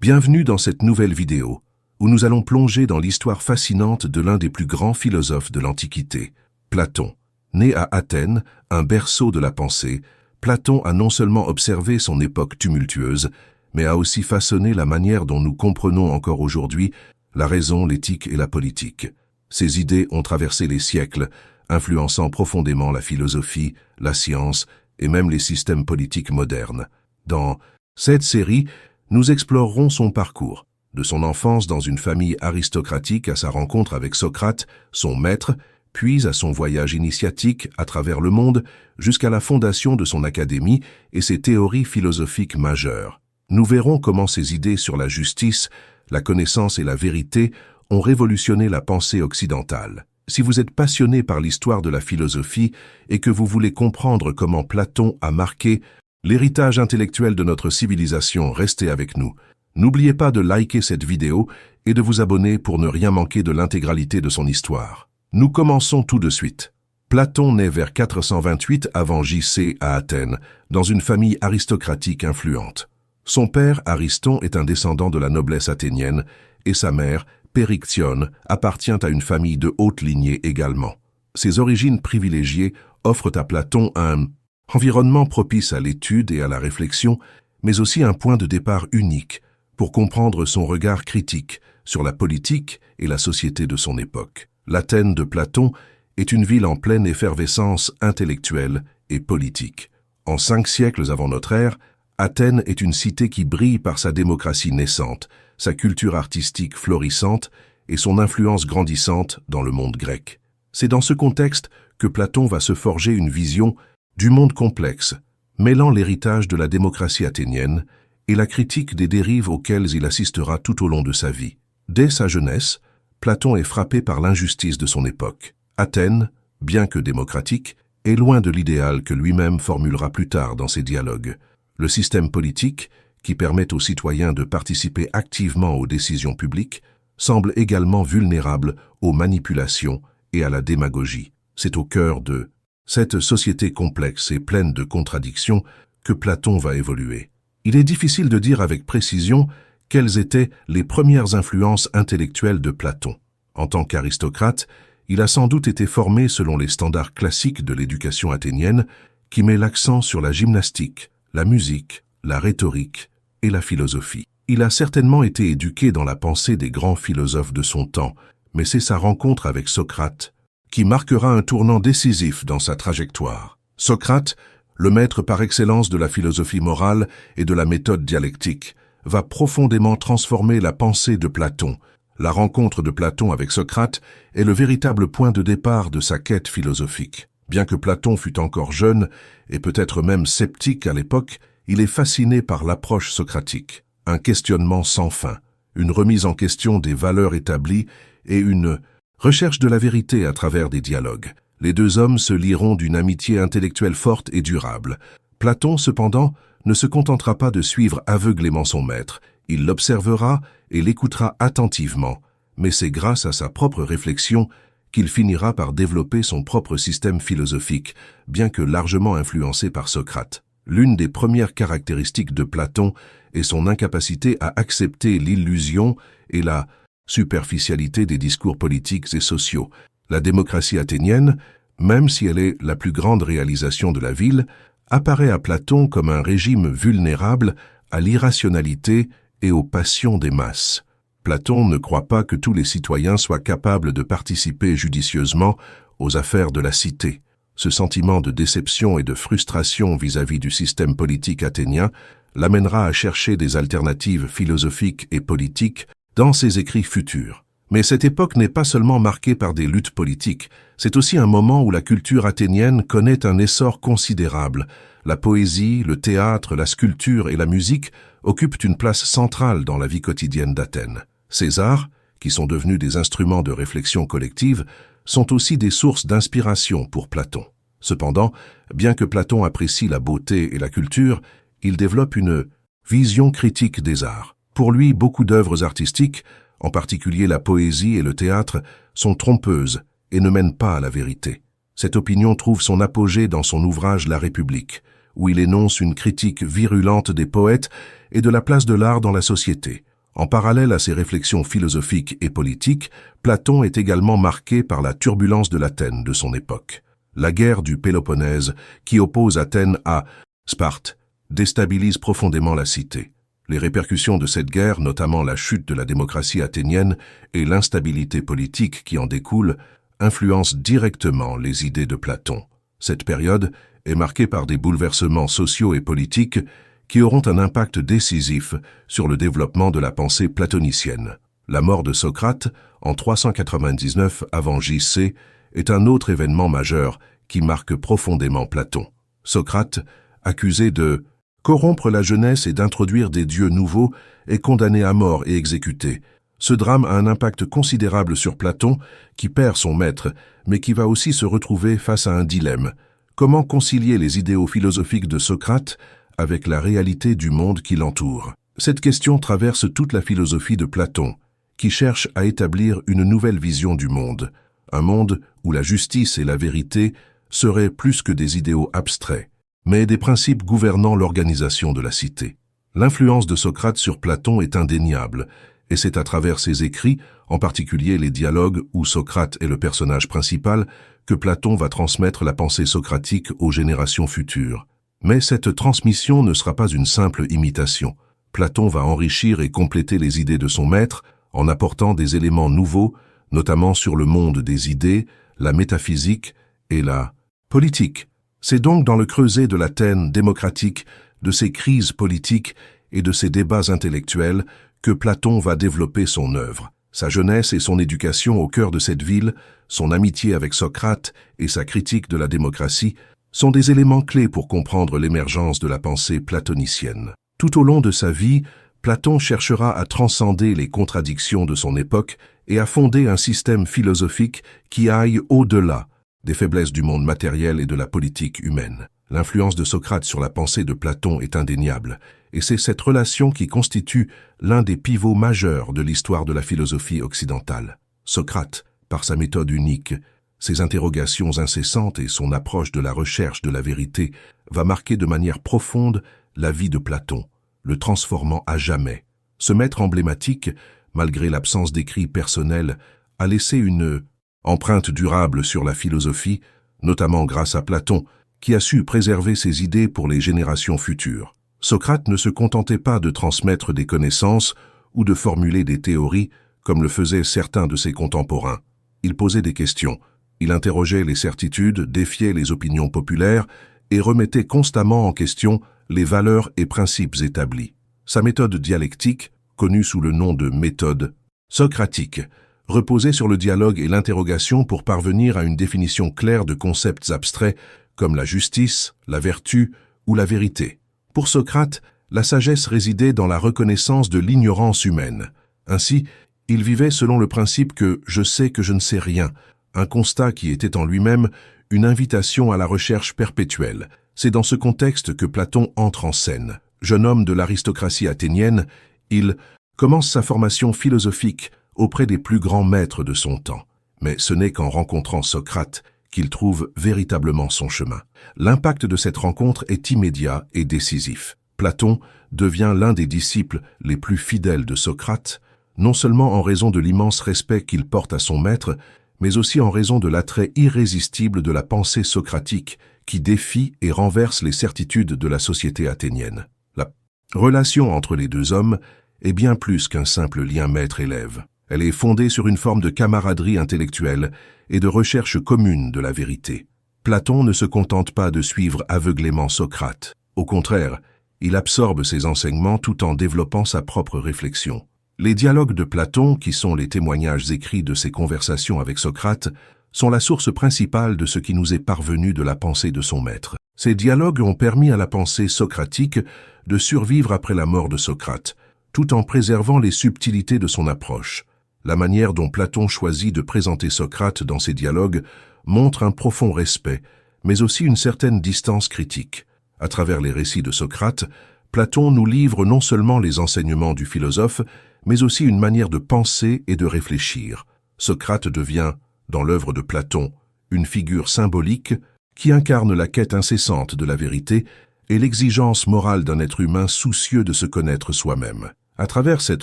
Bienvenue dans cette nouvelle vidéo, où nous allons plonger dans l'histoire fascinante de l'un des plus grands philosophes de l'Antiquité, Platon. Né à Athènes, un berceau de la pensée, Platon a non seulement observé son époque tumultueuse, mais a aussi façonné la manière dont nous comprenons encore aujourd'hui la raison, l'éthique et la politique. Ses idées ont traversé les siècles, influençant profondément la philosophie, la science et même les systèmes politiques modernes. Dans cette série, nous explorerons son parcours, de son enfance dans une famille aristocratique à sa rencontre avec Socrate, son maître, puis à son voyage initiatique à travers le monde jusqu'à la fondation de son académie et ses théories philosophiques majeures. Nous verrons comment ses idées sur la justice, la connaissance et la vérité ont révolutionné la pensée occidentale. Si vous êtes passionné par l'histoire de la philosophie et que vous voulez comprendre comment Platon a marqué l'héritage intellectuel de notre civilisation, restez avec nous. N'oubliez pas de liker cette vidéo et de vous abonner pour ne rien manquer de l'intégralité de son histoire. Nous commençons tout de suite. Platon naît vers 428 avant J.C. à Athènes, dans une famille aristocratique influente. Son père, Ariston, est un descendant de la noblesse athénienne et sa mère, Périctione, appartient à une famille de haute lignée également. Ses origines privilégiées offrent à Platon un environnement propice à l'étude et à la réflexion, mais aussi un point de départ unique pour comprendre son regard critique sur la politique et la société de son époque. L'Athènes de Platon est une ville en pleine effervescence intellectuelle et politique. En 5 siècles avant notre ère, Athènes est une cité qui brille par sa démocratie naissante, sa culture artistique florissante et son influence grandissante dans le monde grec. C'est dans ce contexte que Platon va se forger une vision du monde complexe, mêlant l'héritage de la démocratie athénienne et la critique des dérives auxquelles il assistera tout au long de sa vie. Dès sa jeunesse, Platon est frappé par l'injustice de son époque. Athènes, bien que démocratique, est loin de l'idéal que lui-même formulera plus tard dans ses dialogues. Le système politique, qui permet aux citoyens de participer activement aux décisions publiques, semble également vulnérable aux manipulations et à la démagogie. C'est au cœur de cette société complexe et pleine de contradictions que Platon va évoluer. Il est difficile de dire avec précision quelles étaient les premières influences intellectuelles de Platon. En tant qu'aristocrate, il a sans doute été formé selon les standards classiques de l'éducation athénienne qui met l'accent sur la gymnastique, la musique, la rhétorique et la philosophie. Il a certainement été éduqué dans la pensée des grands philosophes de son temps, mais c'est sa rencontre avec Socrate qui marquera un tournant décisif dans sa trajectoire. Socrate, le maître par excellence de la philosophie morale et de la méthode dialectique, va profondément transformer la pensée de Platon. La rencontre de Platon avec Socrate est le véritable point de départ de sa quête philosophique. Bien que Platon fût encore jeune et peut-être même sceptique à l'époque, il est fasciné par l'approche socratique. Un questionnement sans fin, une remise en question des valeurs établies et une recherche de la vérité à travers des dialogues. Les deux hommes se lieront d'une amitié intellectuelle forte et durable. Platon, cependant, ne se contentera pas de suivre aveuglément son maître. Il l'observera et l'écoutera attentivement, mais c'est grâce à sa propre réflexion qu'il finira par développer son propre système philosophique, bien que largement influencé par Socrate. L'une des premières caractéristiques de Platon est son incapacité à accepter l'illusion et la superficialité des discours politiques et sociaux. La démocratie athénienne, même si elle est la plus grande réalisation de la ville, apparaît à Platon comme un régime vulnérable à l'irrationalité et aux passions des masses. Platon ne croit pas que tous les citoyens soient capables de participer judicieusement aux affaires de la cité. Ce sentiment de déception et de frustration vis-à-vis du système politique athénien l'amènera à chercher des alternatives philosophiques et politiques dans ses écrits futurs. Mais cette époque n'est pas seulement marquée par des luttes politiques, c'est aussi un moment où la culture athénienne connaît un essor considérable. La poésie, le théâtre, la sculpture et la musique occupent une place centrale dans la vie quotidienne d'Athènes. Ces arts, qui sont devenus des instruments de réflexion collective, sont aussi des sources d'inspiration pour Platon. Cependant, bien que Platon apprécie la beauté et la culture, il développe une vision critique des arts. Pour lui, beaucoup d'œuvres artistiques, en particulier la poésie et le théâtre, sont trompeuses et ne mènent pas à la vérité. Cette opinion trouve son apogée dans son ouvrage La République, où il énonce une critique virulente des poètes et de la place de l'art dans la société. En parallèle à ses réflexions philosophiques et politiques, Platon est également marqué par la turbulence de l'Athènes de son époque. La guerre du Péloponnèse, qui oppose Athènes à Sparte, déstabilise profondément la cité. Les répercussions de cette guerre, notamment la chute de la démocratie athénienne et l'instabilité politique qui en découle, influencent directement les idées de Platon. Cette période est marquée par des bouleversements sociaux et politiques qui auront un impact décisif sur le développement de la pensée platonicienne. La mort de Socrate, en 399 avant J.C., est un autre événement majeur qui marque profondément Platon. Socrate, accusé de corrompre la jeunesse et d'introduire des dieux nouveaux, est condamné à mort et exécuté. Ce drame a un impact considérable sur Platon, qui perd son maître, mais qui va aussi se retrouver face à un dilemme. Comment concilier les idéaux philosophiques de Socrate avec la réalité du monde qui l'entoure? Cette question traverse toute la philosophie de Platon, qui cherche à établir une nouvelle vision du monde, un monde où la justice et la vérité seraient plus que des idéaux abstraits, mais des principes gouvernant l'organisation de la cité. L'influence de Socrate sur Platon est indéniable, et c'est à travers ses écrits, en particulier les dialogues où Socrate est le personnage principal, que Platon va transmettre la pensée socratique aux générations futures. Mais cette transmission ne sera pas une simple imitation. Platon va enrichir et compléter les idées de son maître en apportant des éléments nouveaux, notamment sur le monde des idées, la métaphysique et la politique. C'est donc dans le creuset de l'Athènes démocratique, de ses crises politiques et de ses débats intellectuels que Platon va développer son œuvre. Sa jeunesse et son éducation au cœur de cette ville, son amitié avec Socrate et sa critique de la démocratie sont des éléments clés pour comprendre l'émergence de la pensée platonicienne. Tout au long de sa vie, Platon cherchera à transcender les contradictions de son époque et à fonder un système philosophique qui aille au-delà des faiblesses du monde matériel et de la politique humaine. L'influence de Socrate sur la pensée de Platon est indéniable, et c'est cette relation qui constitue l'un des pivots majeurs de l'histoire de la philosophie occidentale. Socrate, par sa méthode unique, ses interrogations incessantes et son approche de la recherche de la vérité, va marquer de manière profonde la vie de Platon, le transformant à jamais. Ce maître emblématique, malgré l'absence d'écrits personnels, a laissé une empreinte durable sur la philosophie, notamment grâce à Platon, qui a su préserver ses idées pour les générations futures. Socrate ne se contentait pas de transmettre des connaissances ou de formuler des théories, comme le faisaient certains de ses contemporains. Il posait des questions, il interrogeait les certitudes, défiait les opinions populaires et remettait constamment en question les valeurs et principes établis. Sa méthode dialectique, connue sous le nom de méthode socratique, reposait sur le dialogue et l'interrogation pour parvenir à une définition claire de concepts abstraits comme la justice, la vertu ou la vérité. Pour Socrate, la sagesse résidait dans la reconnaissance de l'ignorance humaine. Ainsi, il vivait selon le principe que « je sais que je ne sais rien », un constat qui était en lui-même une invitation à la recherche perpétuelle. C'est dans ce contexte que Platon entre en scène. Jeune homme de l'aristocratie athénienne, il commence sa formation philosophique auprès des plus grands maîtres de son temps. Mais ce n'est qu'en rencontrant Socrate qu'il trouve véritablement son chemin. L'impact de cette rencontre est immédiat et décisif. Platon devient l'un des disciples les plus fidèles de Socrate, non seulement en raison de l'immense respect qu'il porte à son maître, mais aussi en raison de l'attrait irrésistible de la pensée socratique qui défie et renverse les certitudes de la société athénienne. La relation entre les deux hommes est bien plus qu'un simple lien maître-élève. Elle est fondée sur une forme de camaraderie intellectuelle et de recherche commune de la vérité. Platon ne se contente pas de suivre aveuglément Socrate. Au contraire, il absorbe ses enseignements tout en développant sa propre réflexion. Les dialogues de Platon, qui sont les témoignages écrits de ses conversations avec Socrate, sont la source principale de ce qui nous est parvenu de la pensée de son maître. Ces dialogues ont permis à la pensée socratique de survivre après la mort de Socrate, tout en préservant les subtilités de son approche. La manière dont Platon choisit de présenter Socrate dans ses dialogues montre un profond respect, mais aussi une certaine distance critique. À travers les récits de Socrate, Platon nous livre non seulement les enseignements du philosophe, mais aussi une manière de penser et de réfléchir. Socrate devient, dans l'œuvre de Platon, une figure symbolique qui incarne la quête incessante de la vérité et l'exigence morale d'un être humain soucieux de se connaître soi-même. À travers cette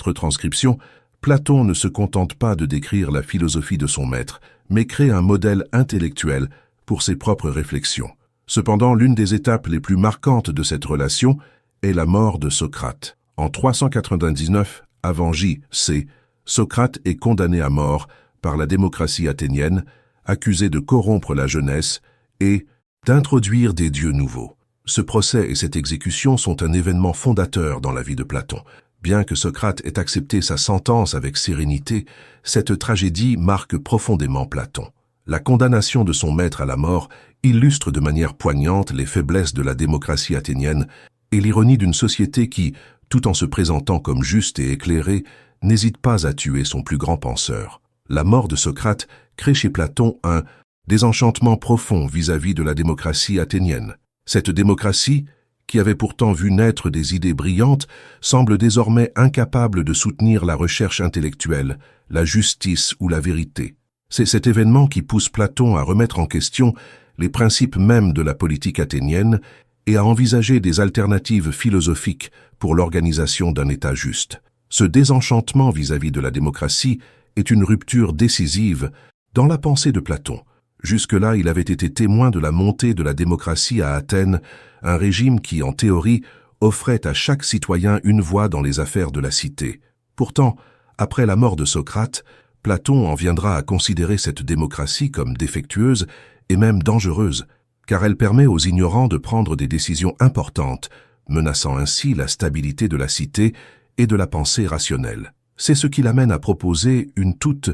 retranscription, Platon ne se contente pas de décrire la philosophie de son maître, mais crée un modèle intellectuel pour ses propres réflexions. Cependant, l'une des étapes les plus marquantes de cette relation est la mort de Socrate. En 399 avant J.C., Socrate est condamné à mort par la démocratie athénienne, accusé de corrompre la jeunesse et d'introduire des dieux nouveaux. Ce procès et cette exécution sont un événement fondateur dans la vie de Platon. Bien que Socrate ait accepté sa sentence avec sérénité, cette tragédie marque profondément Platon. La condamnation de son maître à la mort illustre de manière poignante les faiblesses de la démocratie athénienne et l'ironie d'une société qui, tout en se présentant comme juste et éclairée, n'hésite pas à tuer son plus grand penseur. La mort de Socrate crée chez Platon un désenchantement profond vis-à-vis de la démocratie athénienne. Cette démocratie, qui avait pourtant vu naître des idées brillantes, semble désormais incapable de soutenir la recherche intellectuelle, la justice ou la vérité. C'est cet événement qui pousse Platon à remettre en question les principes mêmes de la politique athénienne et à envisager des alternatives philosophiques pour l'organisation d'un État juste. Ce désenchantement vis-à-vis de la démocratie est une rupture décisive dans la pensée de Platon. Jusque-là, il avait été témoin de la montée de la démocratie à Athènes, un régime qui, en théorie, offrait à chaque citoyen une voix dans les affaires de la cité. Pourtant, après la mort de Socrate, Platon en viendra à considérer cette démocratie comme défectueuse et même dangereuse, car elle permet aux ignorants de prendre des décisions importantes, menaçant ainsi la stabilité de la cité et de la pensée rationnelle. C'est ce qui l'amène à proposer une toute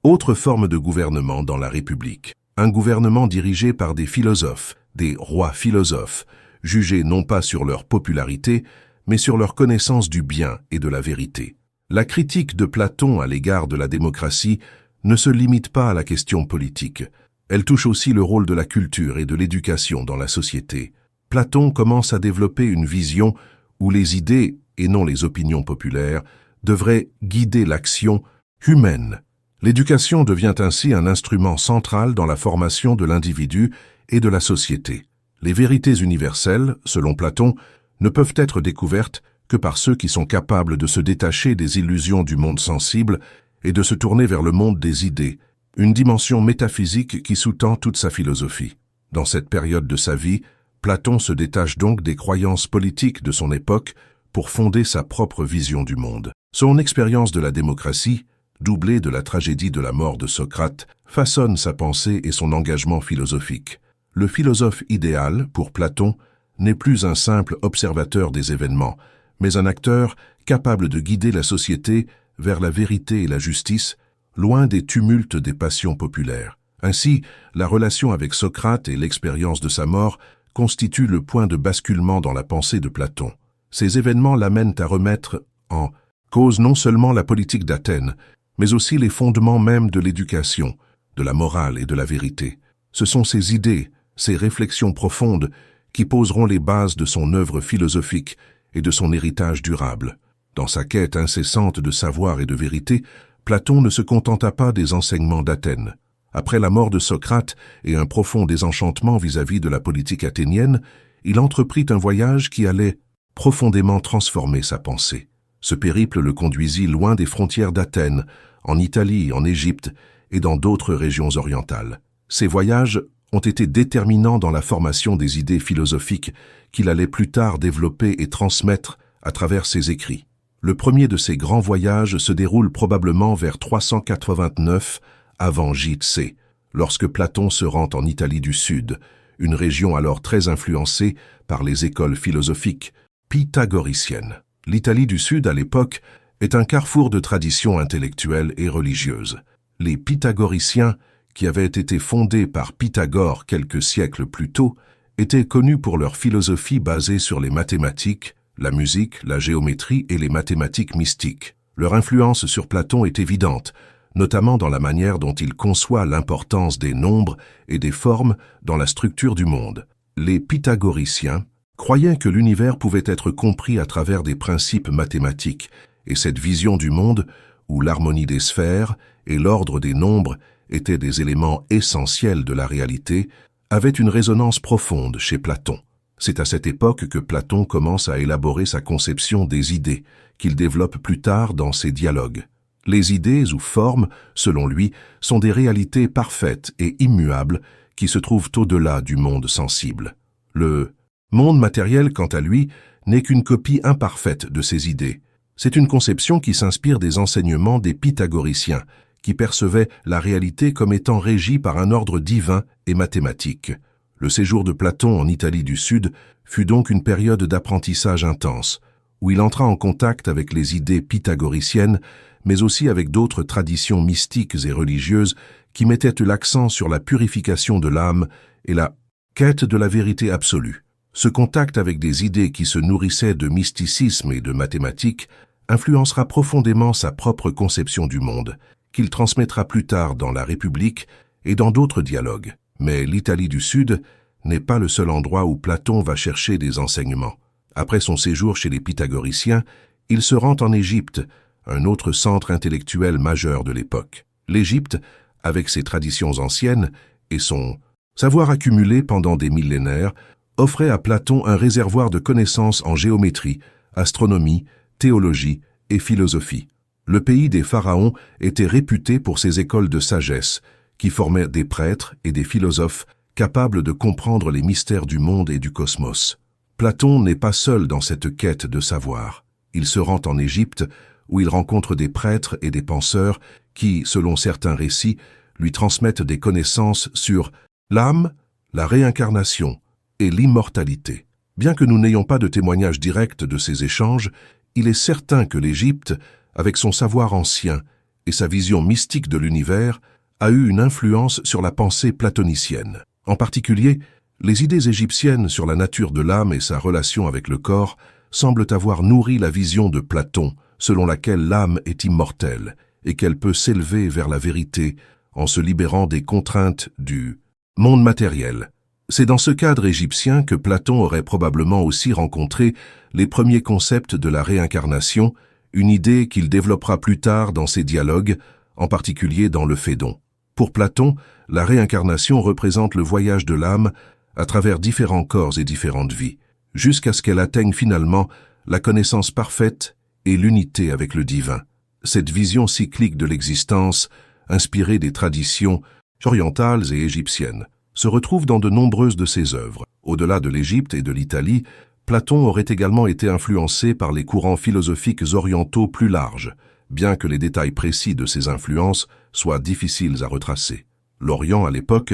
autre forme de gouvernement dans la République. Un gouvernement dirigé par des philosophes, des rois philosophes, jugés non pas sur leur popularité, mais sur leur connaissance du bien et de la vérité. La critique de Platon à l'égard de la démocratie ne se limite pas à la question politique. Elle touche aussi le rôle de la culture et de l'éducation dans la société. Platon commence à développer une vision où les idées, et non les opinions populaires, devraient guider l'action humaine. L'éducation devient ainsi un instrument central dans la formation de l'individu et de la société. Les vérités universelles, selon Platon, ne peuvent être découvertes que par ceux qui sont capables de se détacher des illusions du monde sensible et de se tourner vers le monde des idées, une dimension métaphysique qui sous-tend toute sa philosophie. Dans cette période de sa vie, Platon se détache donc des croyances politiques de son époque pour fonder sa propre vision du monde. Son expérience de la démocratie, doublée de la tragédie de la mort de Socrate, façonne sa pensée et son engagement philosophique. Le philosophe idéal, pour Platon, n'est plus un simple observateur des événements, mais un acteur capable de guider la société vers la vérité et la justice, loin des tumultes des passions populaires. Ainsi, la relation avec Socrate et l'expérience de sa mort constituent le point de basculement dans la pensée de Platon. Ces événements l'amènent à remettre en cause non seulement la politique d'Athènes, mais aussi les fondements mêmes de l'éducation, de la morale et de la vérité. Ce sont ces idées, ces réflexions profondes qui poseront les bases de son œuvre philosophique et de son héritage durable. Dans sa quête incessante de savoir et de vérité, Platon ne se contenta pas des enseignements d'Athènes. Après la mort de Socrate et un profond désenchantement vis-à-vis de la politique athénienne, il entreprit un voyage qui allait profondément transformer sa pensée. Ce périple le conduisit loin des frontières d'Athènes, en Italie, en Égypte et dans d'autres régions orientales. Ces voyages ont été déterminants dans la formation des idées philosophiques qu'il allait plus tard développer et transmettre à travers ses écrits. Le premier de ces grands voyages se déroule probablement vers 389 avant J.C., lorsque Platon se rend en Italie du Sud, une région alors très influencée par les écoles philosophiques pythagoriciennes. L'Italie du Sud, à l'époque, est un carrefour de traditions intellectuelles et religieuses. Les pythagoriciens, qui avaient été fondés par Pythagore quelques siècles plus tôt, étaient connus pour leur philosophie basée sur les mathématiques, la musique, la géométrie et les mathématiques mystiques. Leur influence sur Platon est évidente, notamment dans la manière dont il conçoit l'importance des nombres et des formes dans la structure du monde. Les pythagoriciens croyaient que l'univers pouvait être compris à travers des principes mathématiques, et cette vision du monde, où l'harmonie des sphères et l'ordre des nombres étaient des éléments essentiels de la réalité, avait une résonance profonde chez Platon. C'est à cette époque que Platon commence à élaborer sa conception des idées, qu'il développe plus tard dans ses dialogues. Les idées ou formes, selon lui, sont des réalités parfaites et immuables qui se trouvent au-delà du monde sensible. Le monde matériel, quant à lui, n'est qu'une copie imparfaite de ces idées. C'est une conception qui s'inspire des enseignements des pythagoriciens, qui percevaient la réalité comme étant régie par un ordre divin et mathématique. Le séjour de Platon en Italie du Sud fut donc une période d'apprentissage intense, où il entra en contact avec les idées pythagoriciennes, mais aussi avec d'autres traditions mystiques et religieuses qui mettaient l'accent sur la purification de l'âme et la quête de la vérité absolue. Ce contact avec des idées qui se nourrissaient de mysticisme et de mathématiques influencera profondément sa propre conception du monde, qu'il transmettra plus tard dans la République et dans d'autres dialogues. Mais l'Italie du Sud n'est pas le seul endroit où Platon va chercher des enseignements. Après son séjour chez les pythagoriciens, il se rend en Égypte, un autre centre intellectuel majeur de l'époque. L'Égypte, avec ses traditions anciennes et son savoir accumulé pendant des millénaires, offrait à Platon un réservoir de connaissances en géométrie, astronomie, théologie et philosophie. Le pays des pharaons était réputé pour ses écoles de sagesse, qui formaient des prêtres et des philosophes capables de comprendre les mystères du monde et du cosmos. Platon n'est pas seul dans cette quête de savoir. Il se rend en Égypte, où il rencontre des prêtres et des penseurs qui, selon certains récits, lui transmettent des connaissances sur l'âme, la réincarnation et l'immortalité. Bien que nous n'ayons pas de témoignages directs de ces échanges, il est certain que l'Égypte, avec son savoir ancien et sa vision mystique de l'univers, a eu une influence sur la pensée platonicienne. En particulier, les idées égyptiennes sur la nature de l'âme et sa relation avec le corps semblent avoir nourri la vision de Platon, selon laquelle l'âme est immortelle et qu'elle peut s'élever vers la vérité en se libérant des contraintes du monde matériel. C'est dans ce cadre égyptien que Platon aurait probablement aussi rencontré les premiers concepts de la réincarnation, une idée qu'il développera plus tard dans ses dialogues, en particulier dans le Phédon. Pour Platon, la réincarnation représente le voyage de l'âme à travers différents corps et différentes vies, jusqu'à ce qu'elle atteigne finalement la connaissance parfaite et l'unité avec le divin. Cette vision cyclique de l'existence, inspirée des traditions orientales et égyptiennes, se retrouve dans de nombreuses de ses œuvres. Au-delà de l'Égypte et de l'Italie, Platon aurait également été influencé par les courants philosophiques orientaux plus larges, bien que les détails précis de ces influences soient difficiles à retracer. L'Orient, à l'époque,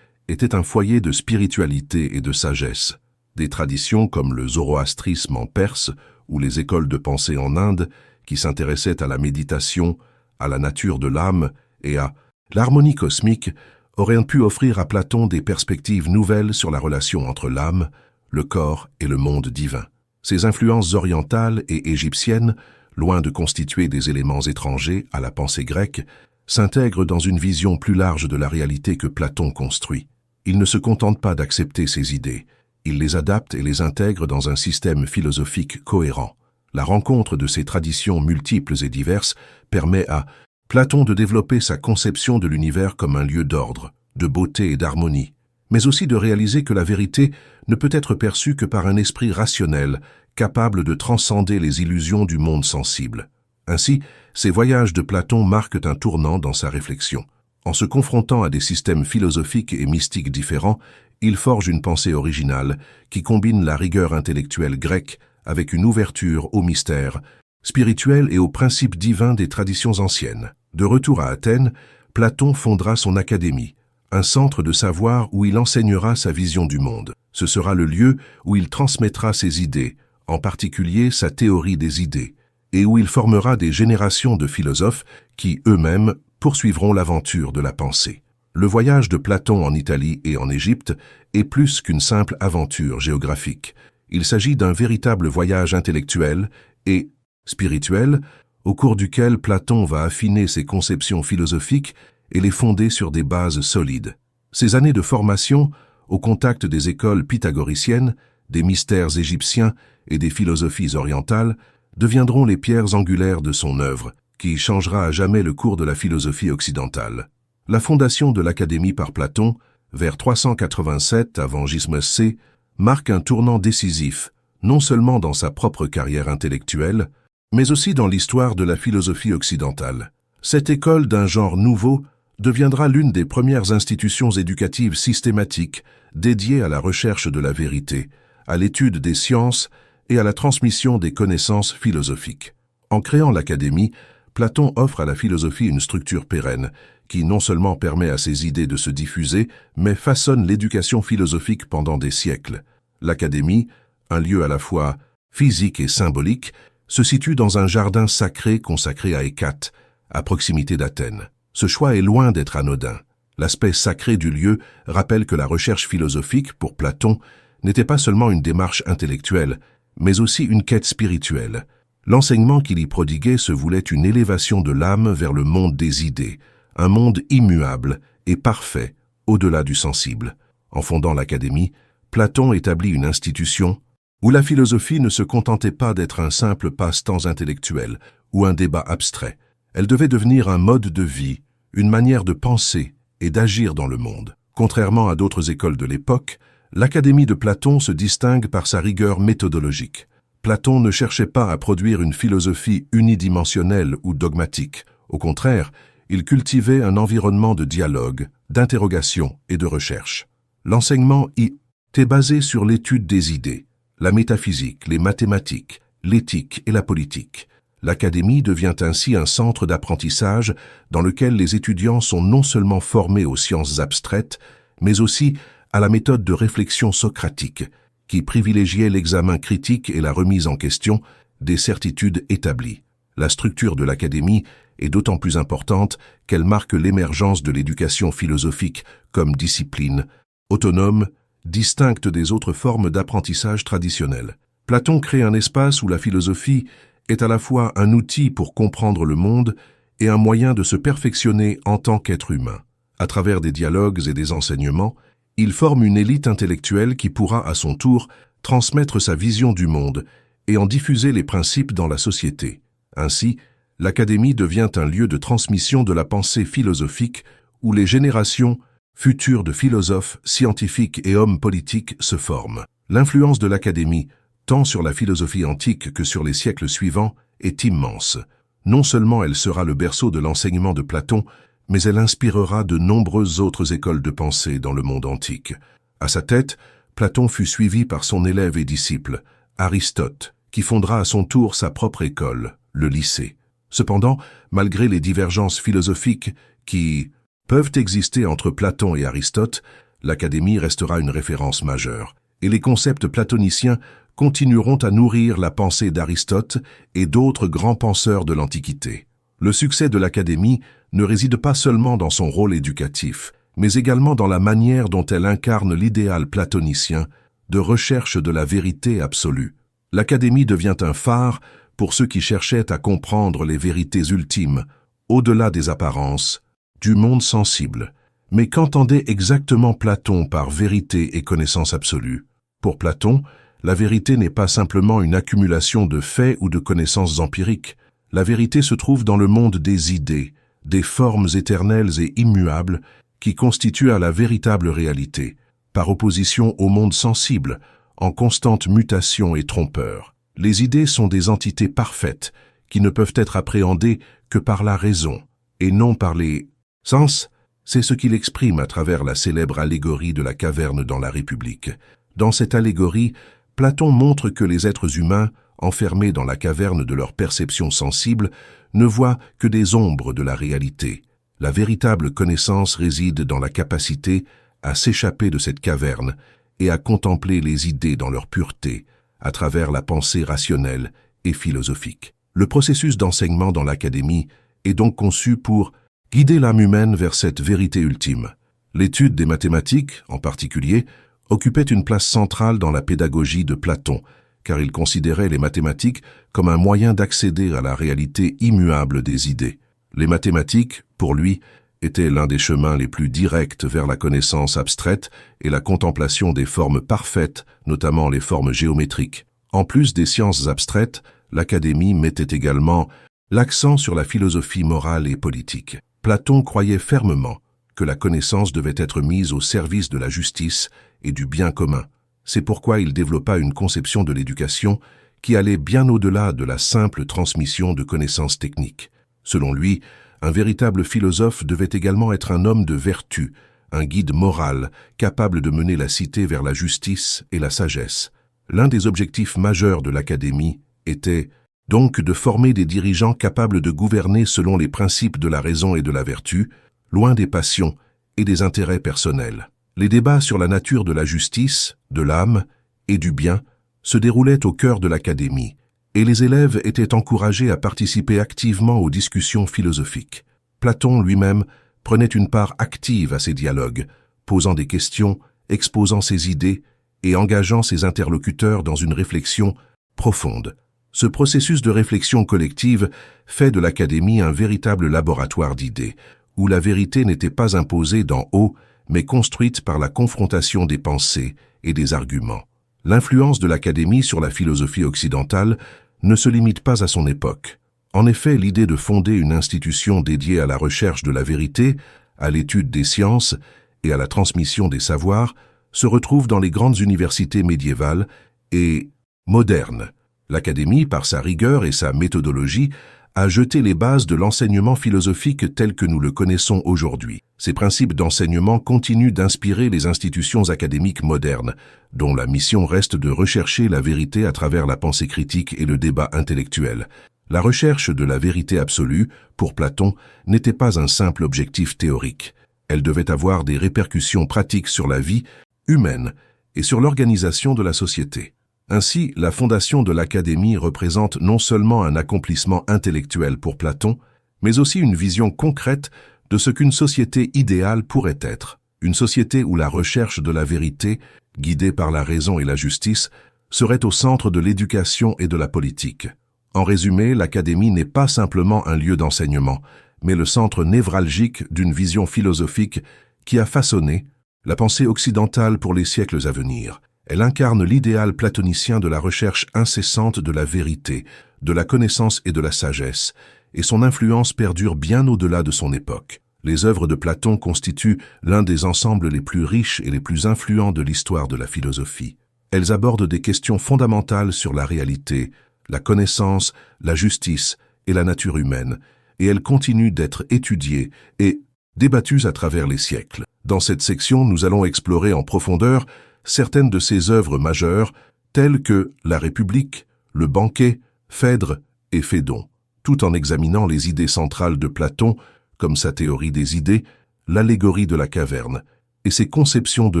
était un foyer de spiritualité et de sagesse. Des traditions comme le zoroastrisme en Perse ou les écoles de pensée en Inde, qui s'intéressaient à la méditation, à la nature de l'âme et à l'harmonie cosmique, auraient pu offrir à Platon des perspectives nouvelles sur la relation entre l'âme, le corps et le monde divin. Ces influences orientales et égyptiennes, loin de constituer des éléments étrangers à la pensée grecque, s'intègrent dans une vision plus large de la réalité que Platon construit. Il ne se contente pas d'accepter ces idées, il les adapte et les intègre dans un système philosophique cohérent. La rencontre de ces traditions multiples et diverses permet à Platon de développer sa conception de l'univers comme un lieu d'ordre, de beauté et d'harmonie, mais aussi de réaliser que la vérité ne peut être perçue que par un esprit rationnel, capable de transcender les illusions du monde sensible. Ainsi, ces voyages de Platon marquent un tournant dans sa réflexion. En se confrontant à des systèmes philosophiques et mystiques différents, il forge une pensée originale qui combine la rigueur intellectuelle grecque avec une ouverture au mystère spirituel et aux principes divins des traditions anciennes. De retour à Athènes, Platon fondera son académie, un centre de savoir où il enseignera sa vision du monde. Ce sera le lieu où il transmettra ses idées, en particulier sa théorie des idées, et où il formera des générations de philosophes qui, eux-mêmes, poursuivront l'aventure de la pensée. Le voyage de Platon en Italie et en Égypte est plus qu'une simple aventure géographique. Il s'agit d'un véritable voyage intellectuel et spirituel, au cours duquel Platon va affiner ses conceptions philosophiques et les fonder sur des bases solides. Ces années de formation, au contact des écoles pythagoriciennes, des mystères égyptiens et des philosophies orientales, deviendront les pierres angulaires de son œuvre, qui changera à jamais le cours de la philosophie occidentale. La fondation de l'Académie par Platon, vers 387 avant J.C., marque un tournant décisif, non seulement dans sa propre carrière intellectuelle, mais aussi dans l'histoire de la philosophie occidentale. Cette école d'un genre nouveau deviendra l'une des premières institutions éducatives systématiques dédiées à la recherche de la vérité, à l'étude des sciences et à la transmission des connaissances philosophiques. En créant l'Académie, Platon offre à la philosophie une structure pérenne qui non seulement permet à ses idées de se diffuser, mais façonne l'éducation philosophique pendant des siècles. L'Académie, un lieu à la fois physique et symbolique, se situe dans un jardin sacré consacré à Hécate, à proximité d'Athènes. Ce choix est loin d'être anodin. L'aspect sacré du lieu rappelle que la recherche philosophique, pour Platon, n'était pas seulement une démarche intellectuelle, mais aussi une quête spirituelle. L'enseignement qu'il y prodiguait se voulait une élévation de l'âme vers le monde des idées, un monde immuable et parfait, au-delà du sensible. En fondant l'Académie, Platon établit une institution où la philosophie ne se contentait pas d'être un simple passe-temps intellectuel ou un débat abstrait. Elle devait devenir un mode de vie, une manière de penser et d'agir dans le monde. Contrairement à d'autres écoles de l'époque, l'Académie de Platon se distingue par sa rigueur méthodologique. Platon ne cherchait pas à produire une philosophie unidimensionnelle ou dogmatique. Au contraire, il cultivait un environnement de dialogue, d'interrogation et de recherche. L'enseignement y était basé sur l'étude des idées, la métaphysique, les mathématiques, l'éthique et la politique. L'Académie devient ainsi un centre d'apprentissage dans lequel les étudiants sont non seulement formés aux sciences abstraites, mais aussi à la méthode de réflexion socratique, qui privilégiait l'examen critique et la remise en question des certitudes établies. La structure de l'Académie est d'autant plus importante qu'elle marque l'émergence de l'éducation philosophique comme discipline, autonome, distincte des autres formes d'apprentissage traditionnelles. Platon crée un espace où la philosophie est à la fois un outil pour comprendre le monde et un moyen de se perfectionner en tant qu'être humain. À travers des dialogues et des enseignements, il forme une élite intellectuelle qui pourra à son tour transmettre sa vision du monde et en diffuser les principes dans la société. Ainsi, l'Académie devient un lieu de transmission de la pensée philosophique où les générations futures de philosophes, scientifiques et hommes politiques se forment. L'influence de l'Académie, tant sur la philosophie antique que sur les siècles suivants, est immense. Non seulement elle sera le berceau de l'enseignement de Platon, mais elle inspirera de nombreuses autres écoles de pensée dans le monde antique. À sa tête, Platon fut suivi par son élève et disciple, Aristote, qui fondera à son tour sa propre école, le lycée. Cependant, malgré les divergences philosophiques qui peuvent exister entre Platon et Aristote, l'Académie restera une référence majeure, et les concepts platoniciens continueront à nourrir la pensée d'Aristote et d'autres grands penseurs de l'Antiquité. Le succès de l'Académie ne réside pas seulement dans son rôle éducatif, mais également dans la manière dont elle incarne l'idéal platonicien de recherche de la vérité absolue. L'Académie devient un phare pour ceux qui cherchaient à comprendre les vérités ultimes, au-delà des apparences, du monde sensible. Mais qu'entendait exactement Platon par vérité et connaissance absolue? Pour Platon, la vérité n'est pas simplement une accumulation de faits ou de connaissances empiriques. La vérité se trouve dans le monde des idées, des formes éternelles et immuables qui constituent la véritable réalité, par opposition au monde sensible, en constante mutation et trompeur. Les idées sont des entités parfaites qui ne peuvent être appréhendées que par la raison et non par les sens. C'est ce qu'il exprime à travers la célèbre allégorie de la caverne dans la République. Dans cette allégorie, Platon montre que les êtres humains, enfermés dans la caverne de leur perception sensible, ne voient que des ombres de la réalité. La véritable connaissance réside dans la capacité à s'échapper de cette caverne et à contempler les idées dans leur pureté, à travers la pensée rationnelle et philosophique. Le processus d'enseignement dans l'Académie est donc conçu pour guider l'âme humaine vers cette vérité ultime. L'étude des mathématiques, en particulier, occupait une place centrale dans la pédagogie de Platon, car il considérait les mathématiques comme un moyen d'accéder à la réalité immuable des idées. Les mathématiques, pour lui, étaient l'un des chemins les plus directs vers la connaissance abstraite et la contemplation des formes parfaites, notamment les formes géométriques. En plus des sciences abstraites, l'Académie mettait également l'accent sur la philosophie morale et politique. Platon croyait fermement que la connaissance devait être mise au service de la justice et du bien commun. C'est pourquoi il développa une conception de l'éducation qui allait bien au-delà de la simple transmission de connaissances techniques. Selon lui, un véritable philosophe devait également être un homme de vertu, un guide moral capable de mener la cité vers la justice et la sagesse. L'un des objectifs majeurs de l'Académie était donc de former des dirigeants capables de gouverner selon les principes de la raison et de la vertu, loin des passions et des intérêts personnels. Les débats sur la nature de la justice, de l'âme et du bien se déroulaient au cœur de l'Académie, et les élèves étaient encouragés à participer activement aux discussions philosophiques. Platon lui-même prenait une part active à ces dialogues, posant des questions, exposant ses idées et engageant ses interlocuteurs dans une réflexion profonde. Ce processus de réflexion collective fait de l'Académie un véritable laboratoire d'idées, où la vérité n'était pas imposée d'en haut, mais construite par la confrontation des pensées et des arguments. L'influence de l'Académie sur la philosophie occidentale ne se limite pas à son époque. En effet, l'idée de fonder une institution dédiée à la recherche de la vérité, à l'étude des sciences et à la transmission des savoirs se retrouve dans les grandes universités médiévales et modernes. L'Académie, par sa rigueur et sa méthodologie, a jeté les bases de l'enseignement philosophique tel que nous le connaissons aujourd'hui. Ces principes d'enseignement continuent d'inspirer les institutions académiques modernes, dont la mission reste de rechercher la vérité à travers la pensée critique et le débat intellectuel. La recherche de la vérité absolue, pour Platon, n'était pas un simple objectif théorique. Elle devait avoir des répercussions pratiques sur la vie humaine et sur l'organisation de la société. Ainsi, la fondation de l'Académie représente non seulement un accomplissement intellectuel pour Platon, mais aussi une vision concrète de ce qu'une société idéale pourrait être. Une société où la recherche de la vérité, guidée par la raison et la justice, serait au centre de l'éducation et de la politique. En résumé, l'Académie n'est pas simplement un lieu d'enseignement, mais le centre névralgique d'une vision philosophique qui a façonné la pensée occidentale pour les siècles à venir. Elle incarne l'idéal platonicien de la recherche incessante de la vérité, de la connaissance et de la sagesse, et son influence perdure bien au-delà de son époque. Les œuvres de Platon constituent l'un des ensembles les plus riches et les plus influents de l'histoire de la philosophie. Elles abordent des questions fondamentales sur la réalité, la connaissance, la justice et la nature humaine, et elles continuent d'être étudiées et débattues à travers les siècles. Dans cette section, nous allons explorer en profondeur certaines de ses œuvres majeures, telles que La République, Le Banquet, Phèdre et Phédon, tout en examinant les idées centrales de Platon, comme sa théorie des idées, l'allégorie de la caverne, et ses conceptions de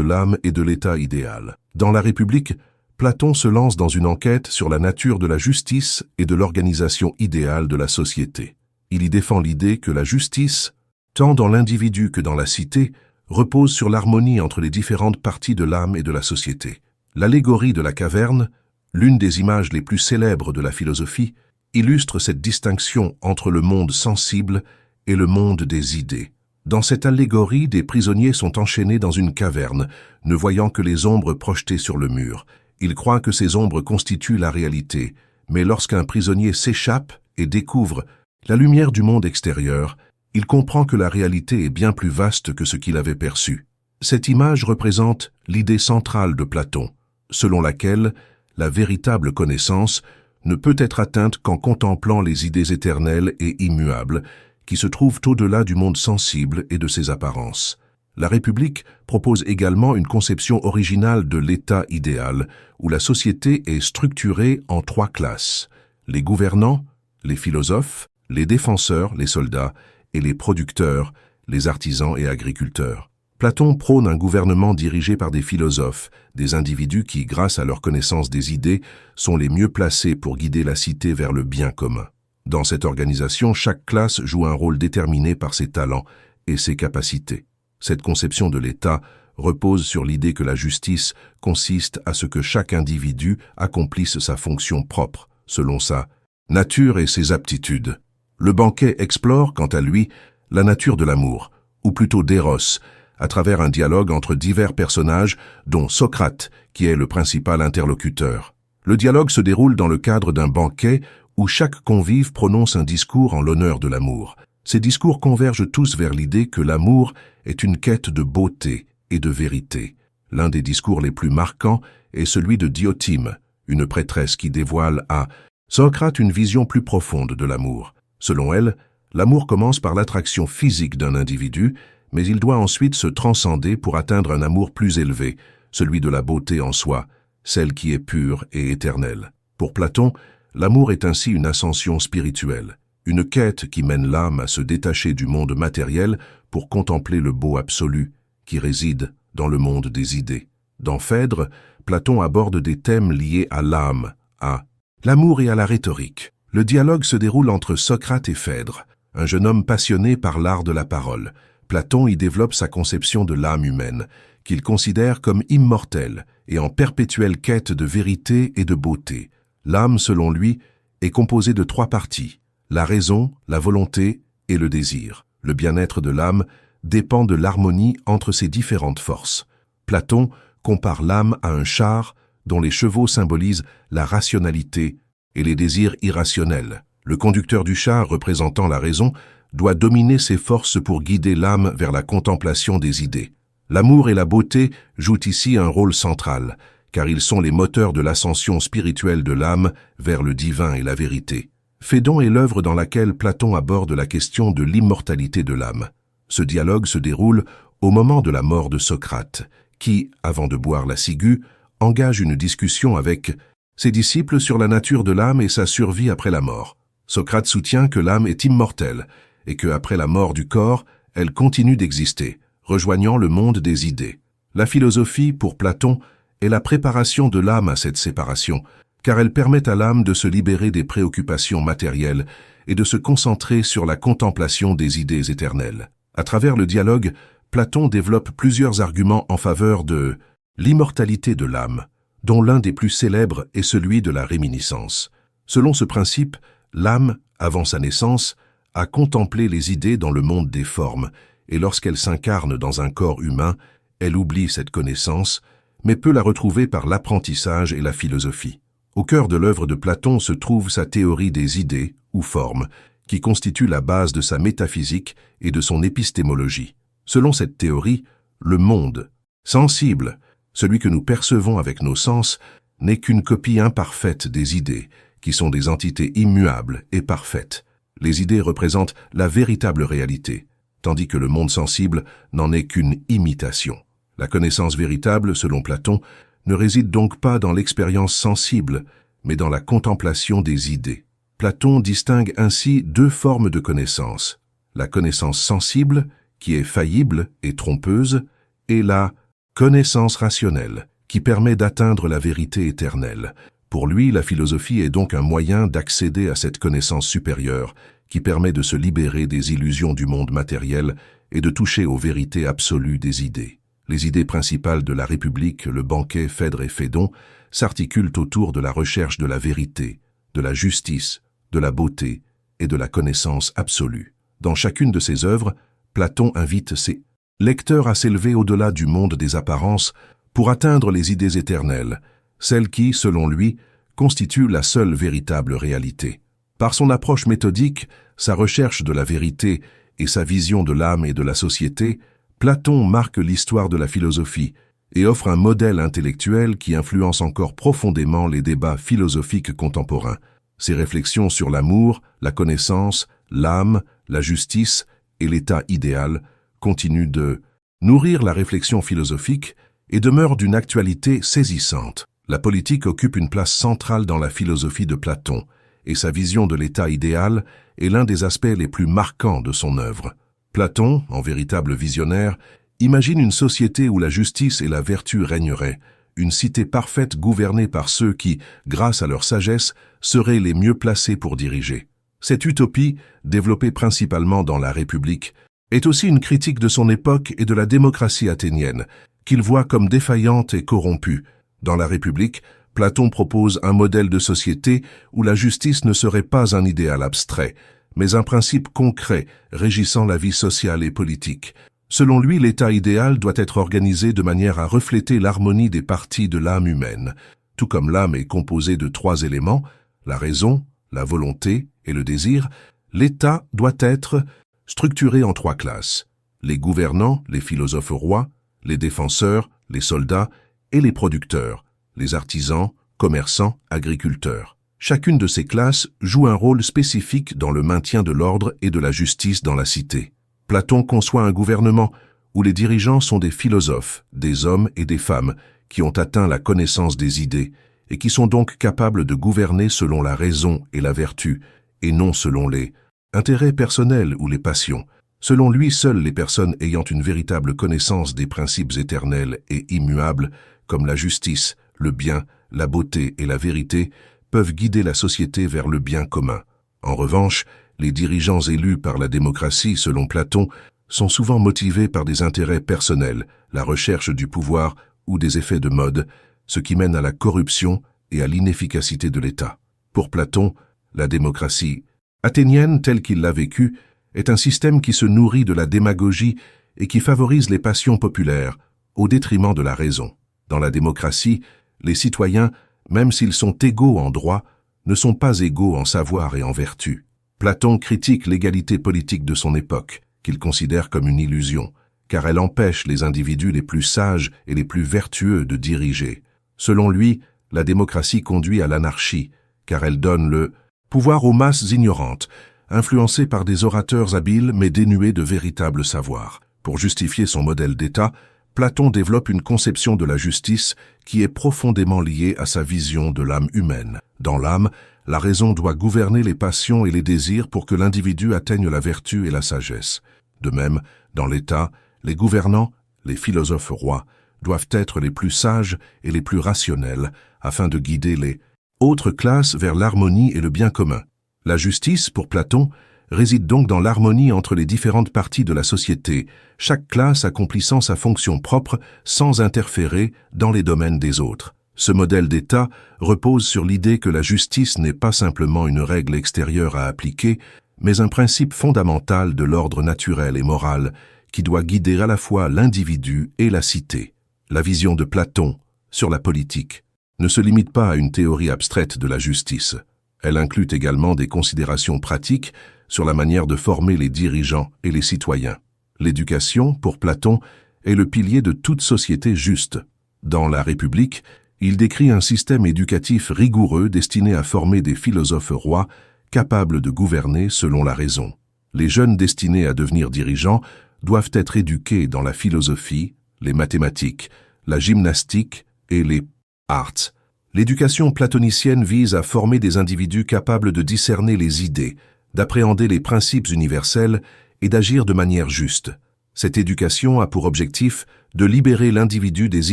l'âme et de l'état idéal. Dans La République, Platon se lance dans une enquête sur la nature de la justice et de l'organisation idéale de la société. Il y défend l'idée que la justice, tant dans l'individu que dans la cité, repose sur l'harmonie entre les différentes parties de l'âme et de la société. L'allégorie de la caverne, l'une des images les plus célèbres de la philosophie, illustre cette distinction entre le monde sensible et le monde des idées. Dans cette allégorie, des prisonniers sont enchaînés dans une caverne, ne voyant que les ombres projetées sur le mur. Ils croient que ces ombres constituent la réalité, mais lorsqu'un prisonnier s'échappe et découvre la lumière du monde extérieur, il comprend que la réalité est bien plus vaste que ce qu'il avait perçu. Cette image représente l'idée centrale de Platon, selon laquelle la véritable connaissance ne peut être atteinte qu'en contemplant les idées éternelles et immuables qui se trouvent au-delà du monde sensible et de ses apparences. La République propose également une conception originale de l'état idéal, où la société est structurée en 3 classes: les gouvernants, les philosophes, les défenseurs, les soldats, et les producteurs, les artisans et agriculteurs. Platon prône un gouvernement dirigé par des philosophes, des individus qui, grâce à leur connaissance des idées, sont les mieux placés pour guider la cité vers le bien commun. Dans cette organisation, chaque classe joue un rôle déterminé par ses talents et ses capacités. Cette conception de l'État repose sur l'idée que la justice consiste à ce que chaque individu accomplisse sa fonction propre, selon sa nature et ses aptitudes. Le Banquet explore, quant à lui, la nature de l'amour, ou plutôt d'éros, à travers un dialogue entre divers personnages, dont Socrate, qui est le principal interlocuteur. Le dialogue se déroule dans le cadre d'un banquet où chaque convive prononce un discours en l'honneur de l'amour. Ces discours convergent tous vers l'idée que l'amour est une quête de beauté et de vérité. L'un des discours les plus marquants est celui de Diotime, une prêtresse qui dévoile à Socrate une vision plus profonde de l'amour. Selon elle, l'amour commence par l'attraction physique d'un individu, mais il doit ensuite se transcender pour atteindre un amour plus élevé, celui de la beauté en soi, celle qui est pure et éternelle. Pour Platon, l'amour est ainsi une ascension spirituelle, une quête qui mène l'âme à se détacher du monde matériel pour contempler le beau absolu qui réside dans le monde des idées. Dans Phèdre, Platon aborde des thèmes liés à l'âme, à l'amour et à la rhétorique. Le dialogue se déroule entre Socrate et Phèdre, un jeune homme passionné par l'art de la parole. Platon y développe sa conception de l'âme humaine, qu'il considère comme immortelle et en perpétuelle quête de vérité et de beauté. L'âme, selon lui, est composée de 3 parties, la raison, la volonté et le désir. Le bien-être de l'âme dépend de l'harmonie entre ces différentes forces. Platon compare l'âme à un char dont les chevaux symbolisent la rationalité et les désirs irrationnels. Le conducteur du char, représentant la raison, doit dominer ses forces pour guider l'âme vers la contemplation des idées. L'amour et la beauté jouent ici un rôle central, car ils sont les moteurs de l'ascension spirituelle de l'âme vers le divin et la vérité. Phédon est l'œuvre dans laquelle Platon aborde la question de l'immortalité de l'âme. Ce dialogue se déroule au moment de la mort de Socrate, qui, avant de boire la ciguë, engage une discussion avec ses disciples sur la nature de l'âme et sa survie après la mort. Socrate soutient que l'âme est immortelle et que, après la mort du corps, elle continue d'exister, rejoignant le monde des idées. La philosophie, pour Platon, est la préparation de l'âme à cette séparation, car elle permet à l'âme de se libérer des préoccupations matérielles et de se concentrer sur la contemplation des idées éternelles. À travers le dialogue, Platon développe plusieurs arguments en faveur de l'immortalité de l'âme, dont l'un des plus célèbres est celui de la réminiscence. Selon ce principe, l'âme, avant sa naissance, a contemplé les idées dans le monde des formes, et lorsqu'elle s'incarne dans un corps humain, elle oublie cette connaissance, mais peut la retrouver par l'apprentissage et la philosophie. Au cœur de l'œuvre de Platon se trouve sa théorie des idées, ou formes, qui constitue la base de sa métaphysique et de son épistémologie. Selon cette théorie, le monde, sensible, celui que nous percevons avec nos sens, n'est qu'une copie imparfaite des idées, qui sont des entités immuables et parfaites. Les idées représentent la véritable réalité, tandis que le monde sensible n'en est qu'une imitation. La connaissance véritable, selon Platon, ne réside donc pas dans l'expérience sensible, mais dans la contemplation des idées. Platon distingue ainsi 2 formes de connaissance, la connaissance sensible, qui est faillible et trompeuse, et la connaissance rationnelle, qui permet d'atteindre la vérité éternelle. Pour lui, la philosophie est donc un moyen d'accéder à cette connaissance supérieure, qui permet de se libérer des illusions du monde matériel et de toucher aux vérités absolues des idées. Les idées principales de la République, le banquet, Phèdre et Phédon, s'articulent autour de la recherche de la vérité, de la justice, de la beauté et de la connaissance absolue. Dans chacune de ses œuvres, Platon invite ses lecteurs à s'élever au-delà du monde des apparences pour atteindre les idées éternelles, celles qui, selon lui, constituent la seule véritable réalité. Par son approche méthodique, sa recherche de la vérité et sa vision de l'âme et de la société, Platon marque l'histoire de la philosophie et offre un modèle intellectuel qui influence encore profondément les débats philosophiques contemporains. Ses réflexions sur l'amour, la connaissance, l'âme, la justice et l'état idéal continuent de nourrir la réflexion philosophique et demeurent d'une actualité saisissante. La politique occupe une place centrale dans la philosophie de Platon, et sa vision de l'état idéal est l'un des aspects les plus marquants de son œuvre. Platon, en véritable visionnaire, imagine une société où la justice et la vertu régneraient, une cité parfaite gouvernée par ceux qui, grâce à leur sagesse, seraient les mieux placés pour diriger. Cette utopie, développée principalement dans la République, est aussi une critique de son époque et de la démocratie athénienne, qu'il voit comme défaillante et corrompue. Dans la République, Platon propose un modèle de société où la justice ne serait pas un idéal abstrait, mais un principe concret régissant la vie sociale et politique. Selon lui, l'état idéal doit être organisé de manière à refléter l'harmonie des parties de l'âme humaine. Tout comme l'âme est composée de 3 éléments, la raison, la volonté et le désir, l'état doit être structuré en 3 classes. Les gouvernants, les philosophes rois, les défenseurs, les soldats et les producteurs, les artisans, commerçants, agriculteurs. Chacune de ces classes joue un rôle spécifique dans le maintien de l'ordre et de la justice dans la cité. Platon conçoit un gouvernement où les dirigeants sont des philosophes, des hommes et des femmes qui ont atteint la connaissance des idées et qui sont donc capables de gouverner selon la raison et la vertu, et non selon les intérêts personnels ou les passions. Selon lui, seules les personnes ayant une véritable connaissance des principes éternels et immuables, comme la justice, le bien, la beauté et la vérité, peuvent guider la société vers le bien commun. En revanche, les dirigeants élus par la démocratie, selon Platon, sont souvent motivés par des intérêts personnels, la recherche du pouvoir ou des effets de mode, ce qui mène à la corruption et à l'inefficacité de l'État. Pour Platon, la démocratie athénienne telle qu'il l'a vécue est un système qui se nourrit de la démagogie et qui favorise les passions populaires au détriment de la raison. Dans la démocratie, les citoyens, même s'ils sont égaux en droit, ne sont pas égaux en savoir et en vertu. Platon critique l'égalité politique de son époque, qu'il considère comme une illusion, car elle empêche les individus les plus sages et les plus vertueux de diriger. Selon lui, la démocratie conduit à l'anarchie, car elle donne le pouvoir aux masses ignorantes, influencées par des orateurs habiles mais dénués de véritable savoir. Pour justifier son modèle d'État, Platon développe une conception de la justice qui est profondément liée à sa vision de l'âme humaine. Dans l'âme, la raison doit gouverner les passions et les désirs pour que l'individu atteigne la vertu et la sagesse. De même, dans l'État, les gouvernants, les philosophes rois, doivent être les plus sages et les plus rationnels afin de guider les autres classes vers l'harmonie et le bien commun. La justice, pour Platon, réside donc dans l'harmonie entre les différentes parties de la société, chaque classe accomplissant sa fonction propre sans interférer dans les domaines des autres. Ce modèle d'État repose sur l'idée que la justice n'est pas simplement une règle extérieure à appliquer, mais un principe fondamental de l'ordre naturel et moral qui doit guider à la fois l'individu et la cité. La vision de Platon sur la politique ne se limite pas à une théorie abstraite de la justice. Elle inclut également des considérations pratiques sur la manière de former les dirigeants et les citoyens. L'éducation, pour Platon, est le pilier de toute société juste. Dans La République, il décrit un système éducatif rigoureux destiné à former des philosophes rois capables de gouverner selon la raison. Les jeunes destinés à devenir dirigeants doivent être éduqués dans la philosophie, les mathématiques, la gymnastique et les arts. L'éducation platonicienne vise à former des individus capables de discerner les idées, d'appréhender les principes universels et d'agir de manière juste. Cette éducation a pour objectif de libérer l'individu des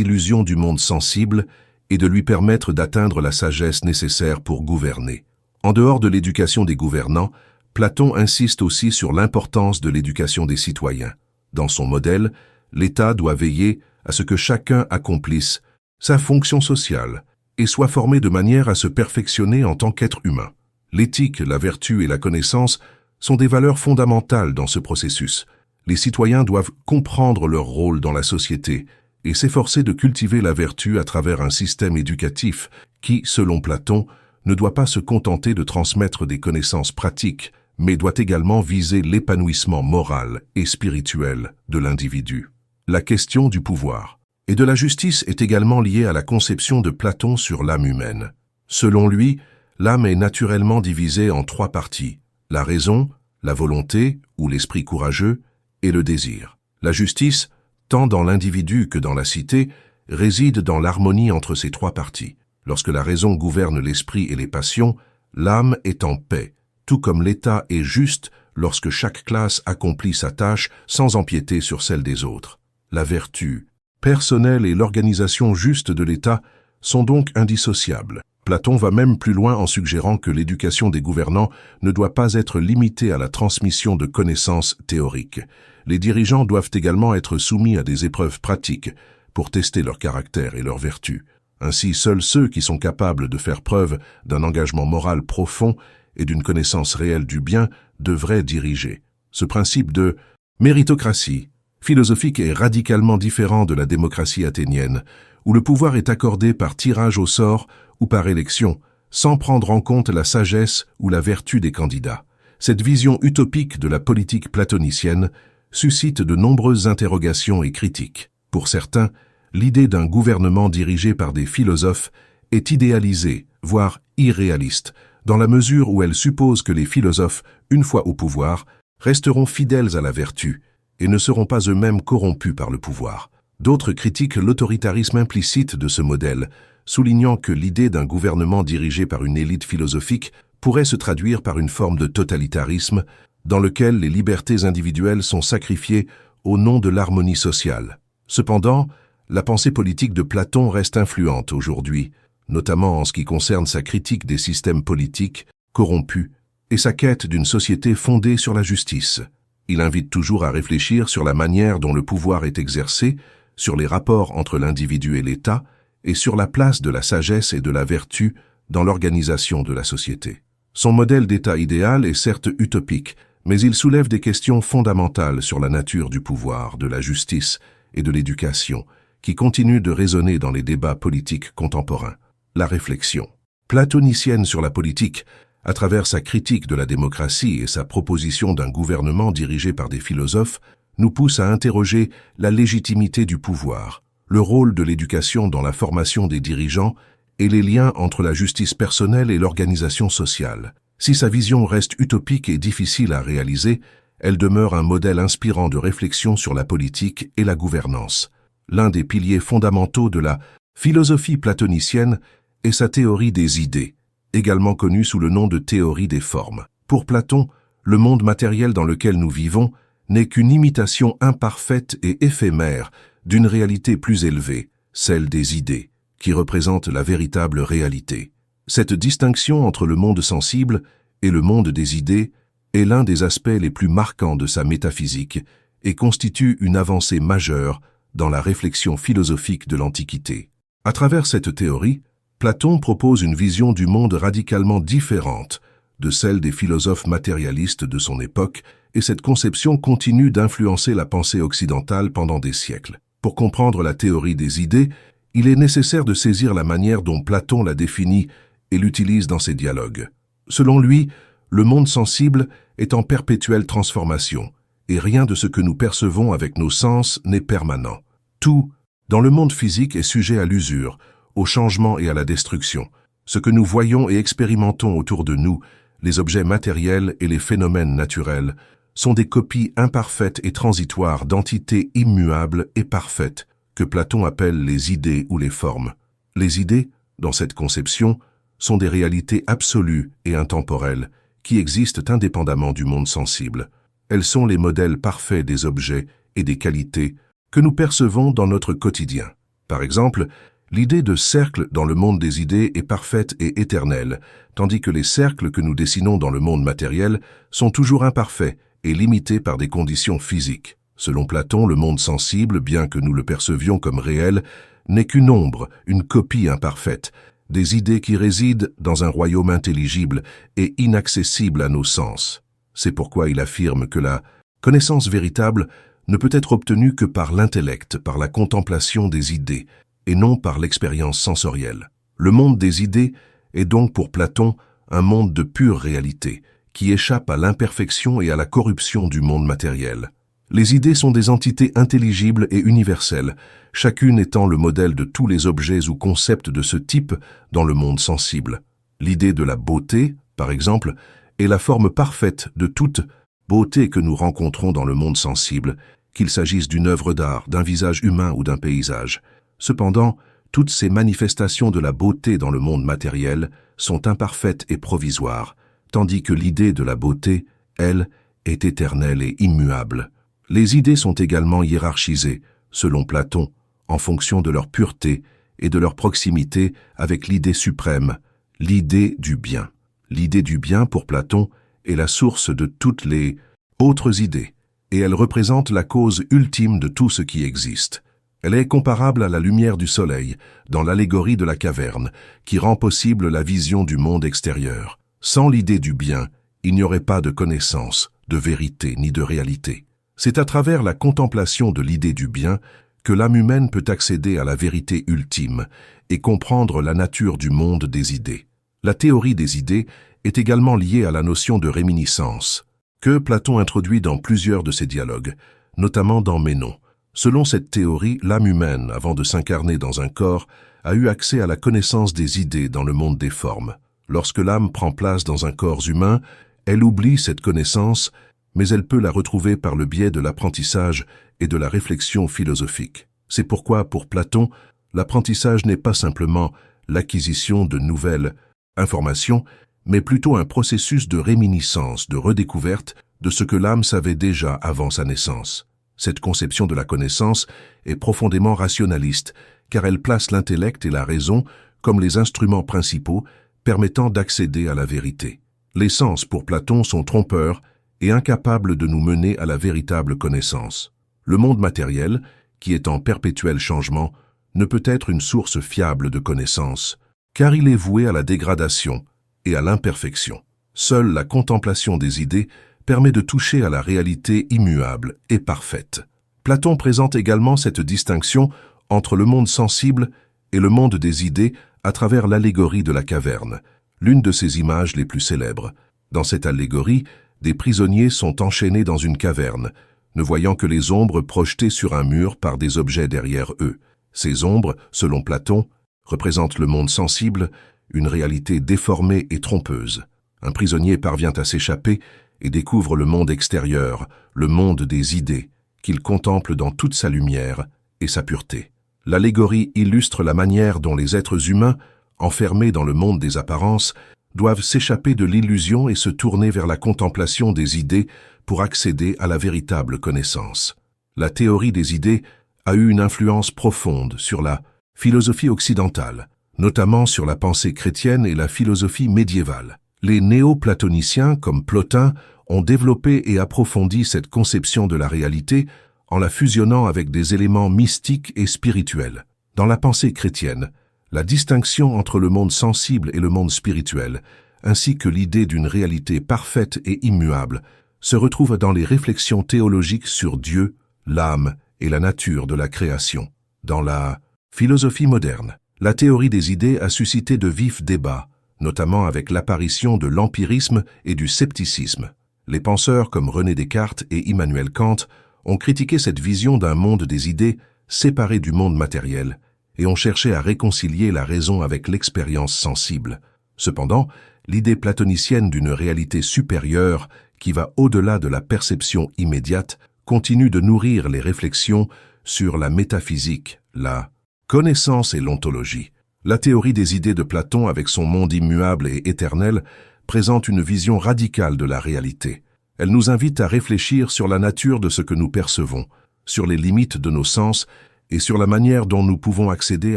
illusions du monde sensible et de lui permettre d'atteindre la sagesse nécessaire pour gouverner. En dehors de l'éducation des gouvernants, Platon insiste aussi sur l'importance de l'éducation des citoyens. Dans son modèle, l'État doit veiller à ce que chacun accomplisse sa fonction sociale et soit formé de manière à se perfectionner en tant qu'être humain. L'éthique, la vertu et la connaissance sont des valeurs fondamentales dans ce processus. Les citoyens doivent comprendre leur rôle dans la société et s'efforcer de cultiver la vertu à travers un système éducatif qui, selon Platon, ne doit pas se contenter de transmettre des connaissances pratiques, mais doit également viser l'épanouissement moral et spirituel de l'individu. La question du pouvoir et de la justice est également liée à la conception de Platon sur l'âme humaine. Selon lui, l'âme est naturellement divisée en trois parties: la raison, la volonté ou l'esprit courageux et le désir. La justice, tant dans l'individu que dans la cité, réside dans l'harmonie entre ces trois parties. Lorsque la raison gouverne l'esprit et les passions, l'âme est en paix, tout comme l'État est juste lorsque chaque classe accomplit sa tâche sans empiéter sur celle des autres. La vertu personnelle et l'organisation juste de l'État sont donc indissociables. Platon va même plus loin en suggérant que l'éducation des gouvernants ne doit pas être limitée à la transmission de connaissances théoriques. Les dirigeants doivent également être soumis à des épreuves pratiques pour tester leur caractère et leur vertu. Ainsi, seuls ceux qui sont capables de faire preuve d'un engagement moral profond et d'une connaissance réelle du bien devraient diriger. Ce principe de méritocratie philosophique est radicalement différent de la démocratie athénienne, où le pouvoir est accordé par tirage au sort ou par élection, sans prendre en compte la sagesse ou la vertu des candidats. Cette vision utopique de la politique platonicienne suscite de nombreuses interrogations et critiques. Pour certains, L'idée d'un gouvernement dirigé par des philosophes est idéalisée, voire irréaliste, dans la mesure où elle suppose que les philosophes, une fois au pouvoir, resteront fidèles à la vertu et ne seront pas eux-mêmes corrompus par le pouvoir. D'autres critiquent l'autoritarisme implicite de ce modèle, soulignant que l'idée d'un gouvernement dirigé par une élite philosophique pourrait se traduire par une forme de totalitarisme dans lequel les libertés individuelles sont sacrifiées au nom de l'harmonie sociale. Cependant, la pensée politique de Platon reste influente aujourd'hui, notamment en ce qui concerne sa critique des systèmes politiques corrompus et sa quête d'une société fondée sur la justice. Il invite toujours à réfléchir sur la manière dont le pouvoir est exercé, sur les rapports entre l'individu et l'État, et sur la place de la sagesse et de la vertu dans l'organisation de la société. Son modèle d'État idéal est certes utopique, mais il soulève des questions fondamentales sur la nature du pouvoir, de la justice et de l'éducation, qui continuent de résonner dans les débats politiques contemporains. La réflexion platonicienne sur la politique, à travers sa critique de la démocratie et sa proposition d'un gouvernement dirigé par des philosophes, nous pousse à interroger la légitimité du pouvoir, le rôle de l'éducation dans la formation des dirigeants et les liens entre la justice personnelle et l'organisation sociale. Si sa vision reste utopique et difficile à réaliser, elle demeure un modèle inspirant de réflexion sur la politique et la gouvernance. L'un des piliers fondamentaux de la philosophie platonicienne est sa théorie des idées, également connue sous le nom de théorie des formes. Pour Platon, le monde matériel dans lequel nous vivons n'est qu'une imitation imparfaite et éphémère d'une réalité plus élevée, celle des idées, qui représente la véritable réalité. Cette distinction entre le monde sensible et le monde des idées est l'un des aspects les plus marquants de sa métaphysique et constitue une avancée majeure dans la réflexion philosophique de l'Antiquité. À travers cette théorie, Platon propose une vision du monde radicalement différente de celle des philosophes matérialistes de son époque, et cette conception continue d'influencer la pensée occidentale pendant des siècles. Pour comprendre la théorie des idées, il est nécessaire de saisir la manière dont Platon la définit et l'utilise dans ses dialogues. Selon lui, le monde sensible est en perpétuelle transformation, et rien de ce que nous percevons avec nos sens n'est permanent. Tout, dans le monde physique, est sujet à l'usure, au changement et à la destruction. Ce que nous voyons et expérimentons autour de nous, les objets matériels et les phénomènes naturels, sont des copies imparfaites et transitoires d'entités immuables et parfaites que Platon appelle les idées ou les formes. Les idées, dans cette conception, sont des réalités absolues et intemporelles qui existent indépendamment du monde sensible. Elles sont les modèles parfaits des objets et des qualités que nous percevons dans notre quotidien. Par exemple, l'idée de cercle dans le monde des idées est parfaite et éternelle, tandis que les cercles que nous dessinons dans le monde matériel sont toujours imparfaits et limités par des conditions physiques. Selon Platon, le monde sensible, bien que nous le percevions comme réel, n'est qu'une ombre, une copie imparfaite, des idées qui résident dans un royaume intelligible et inaccessible à nos sens. C'est pourquoi il affirme que la connaissance véritable ne peut être obtenue que par l'intellect, par la contemplation des idées, et non par l'expérience sensorielle. Le monde des idées est donc pour Platon un monde de pure réalité, qui échappe à l'imperfection et à la corruption du monde matériel. Les idées sont des entités intelligibles et universelles, chacune étant le modèle de tous les objets ou concepts de ce type dans le monde sensible. L'idée de la beauté, par exemple, est la forme parfaite de toute beauté que nous rencontrons dans le monde sensible, qu'il s'agisse d'une œuvre d'art, d'un visage humain ou d'un paysage. Cependant, toutes ces manifestations de la beauté dans le monde matériel sont imparfaites et provisoires, tandis que l'idée de la beauté, elle, est éternelle et immuable. Les idées sont également hiérarchisées, selon Platon, en fonction de leur pureté et de leur proximité avec l'idée suprême, l'idée du bien. L'idée du bien, pour Platon, est la source de toutes les autres idées, et elle représente la cause ultime de tout ce qui existe. Elle est comparable à la lumière du soleil, dans l'allégorie de la caverne, qui rend possible la vision du monde extérieur. Sans l'idée du bien, il n'y aurait pas de connaissance, de vérité ni de réalité. C'est à travers la contemplation de l'idée du bien que l'âme humaine peut accéder à la vérité ultime et comprendre la nature du monde des idées. La théorie des idées est également liée à la notion de réminiscence, que Platon introduit dans plusieurs de ses dialogues, notamment dans Ménon. Selon cette théorie, l'âme humaine, avant de s'incarner dans un corps, a eu accès à la connaissance des idées dans le monde des formes. Lorsque l'âme prend place dans un corps humain, elle oublie cette connaissance, mais elle peut la retrouver par le biais de l'apprentissage et de la réflexion philosophique. C'est pourquoi, pour Platon, l'apprentissage n'est pas simplement l'acquisition de nouvelles informations, mais plutôt un processus de réminiscence, de redécouverte de ce que l'âme savait déjà avant sa naissance. Cette conception de la connaissance est profondément rationaliste, car elle place l'intellect et la raison comme les instruments principaux permettant d'accéder à la vérité. Les sens, pour Platon, sont trompeurs et incapables de nous mener à la véritable connaissance. Le monde matériel, qui est en perpétuel changement, ne peut être une source fiable de connaissance, car il est voué à la dégradation et à l'imperfection. Seule la contemplation des idées permet de toucher à la réalité immuable et parfaite. Platon présente également cette distinction entre le monde sensible et le monde des idées à travers l'allégorie de la caverne, l'une de ses images les plus célèbres. Dans cette allégorie, des prisonniers sont enchaînés dans une caverne, ne voyant que les ombres projetées sur un mur par des objets derrière eux. Ces ombres, selon Platon, représentent le monde sensible, une réalité déformée et trompeuse. Un prisonnier parvient à s'échapper et découvre le monde extérieur, le monde des idées, qu'il contemple dans toute sa lumière et sa pureté. L'allégorie illustre la manière dont les êtres humains, enfermés dans le monde des apparences, doivent s'échapper de l'illusion et se tourner vers la contemplation des idées pour accéder à la véritable connaissance. La théorie des idées a eu une influence profonde sur la philosophie occidentale, notamment sur la pensée chrétienne et la philosophie médiévale. Les néo-platoniciens, comme Plotin, ont développé et approfondi cette conception de la réalité en la fusionnant avec des éléments mystiques et spirituels. Dans la pensée chrétienne, la distinction entre le monde sensible et le monde spirituel, ainsi que l'idée d'une réalité parfaite et immuable, se retrouve dans les réflexions théologiques sur Dieu, l'âme et la nature de la création. Dans la philosophie moderne, la théorie des idées a suscité de vifs débats, notamment avec l'apparition de l'empirisme et du scepticisme. Les penseurs comme René Descartes et Immanuel Kant ont critiqué cette vision d'un monde des idées séparé du monde matériel et ont cherché à réconcilier la raison avec l'expérience sensible. Cependant, l'idée platonicienne d'une réalité supérieure qui va au-delà de la perception immédiate continue de nourrir les réflexions sur la métaphysique, la connaissance et l'ontologie. La théorie des idées de Platon, avec son monde immuable et éternel, présente une vision radicale de la réalité. Elle nous invite à réfléchir sur la nature de ce que nous percevons, sur les limites de nos sens et sur la manière dont nous pouvons accéder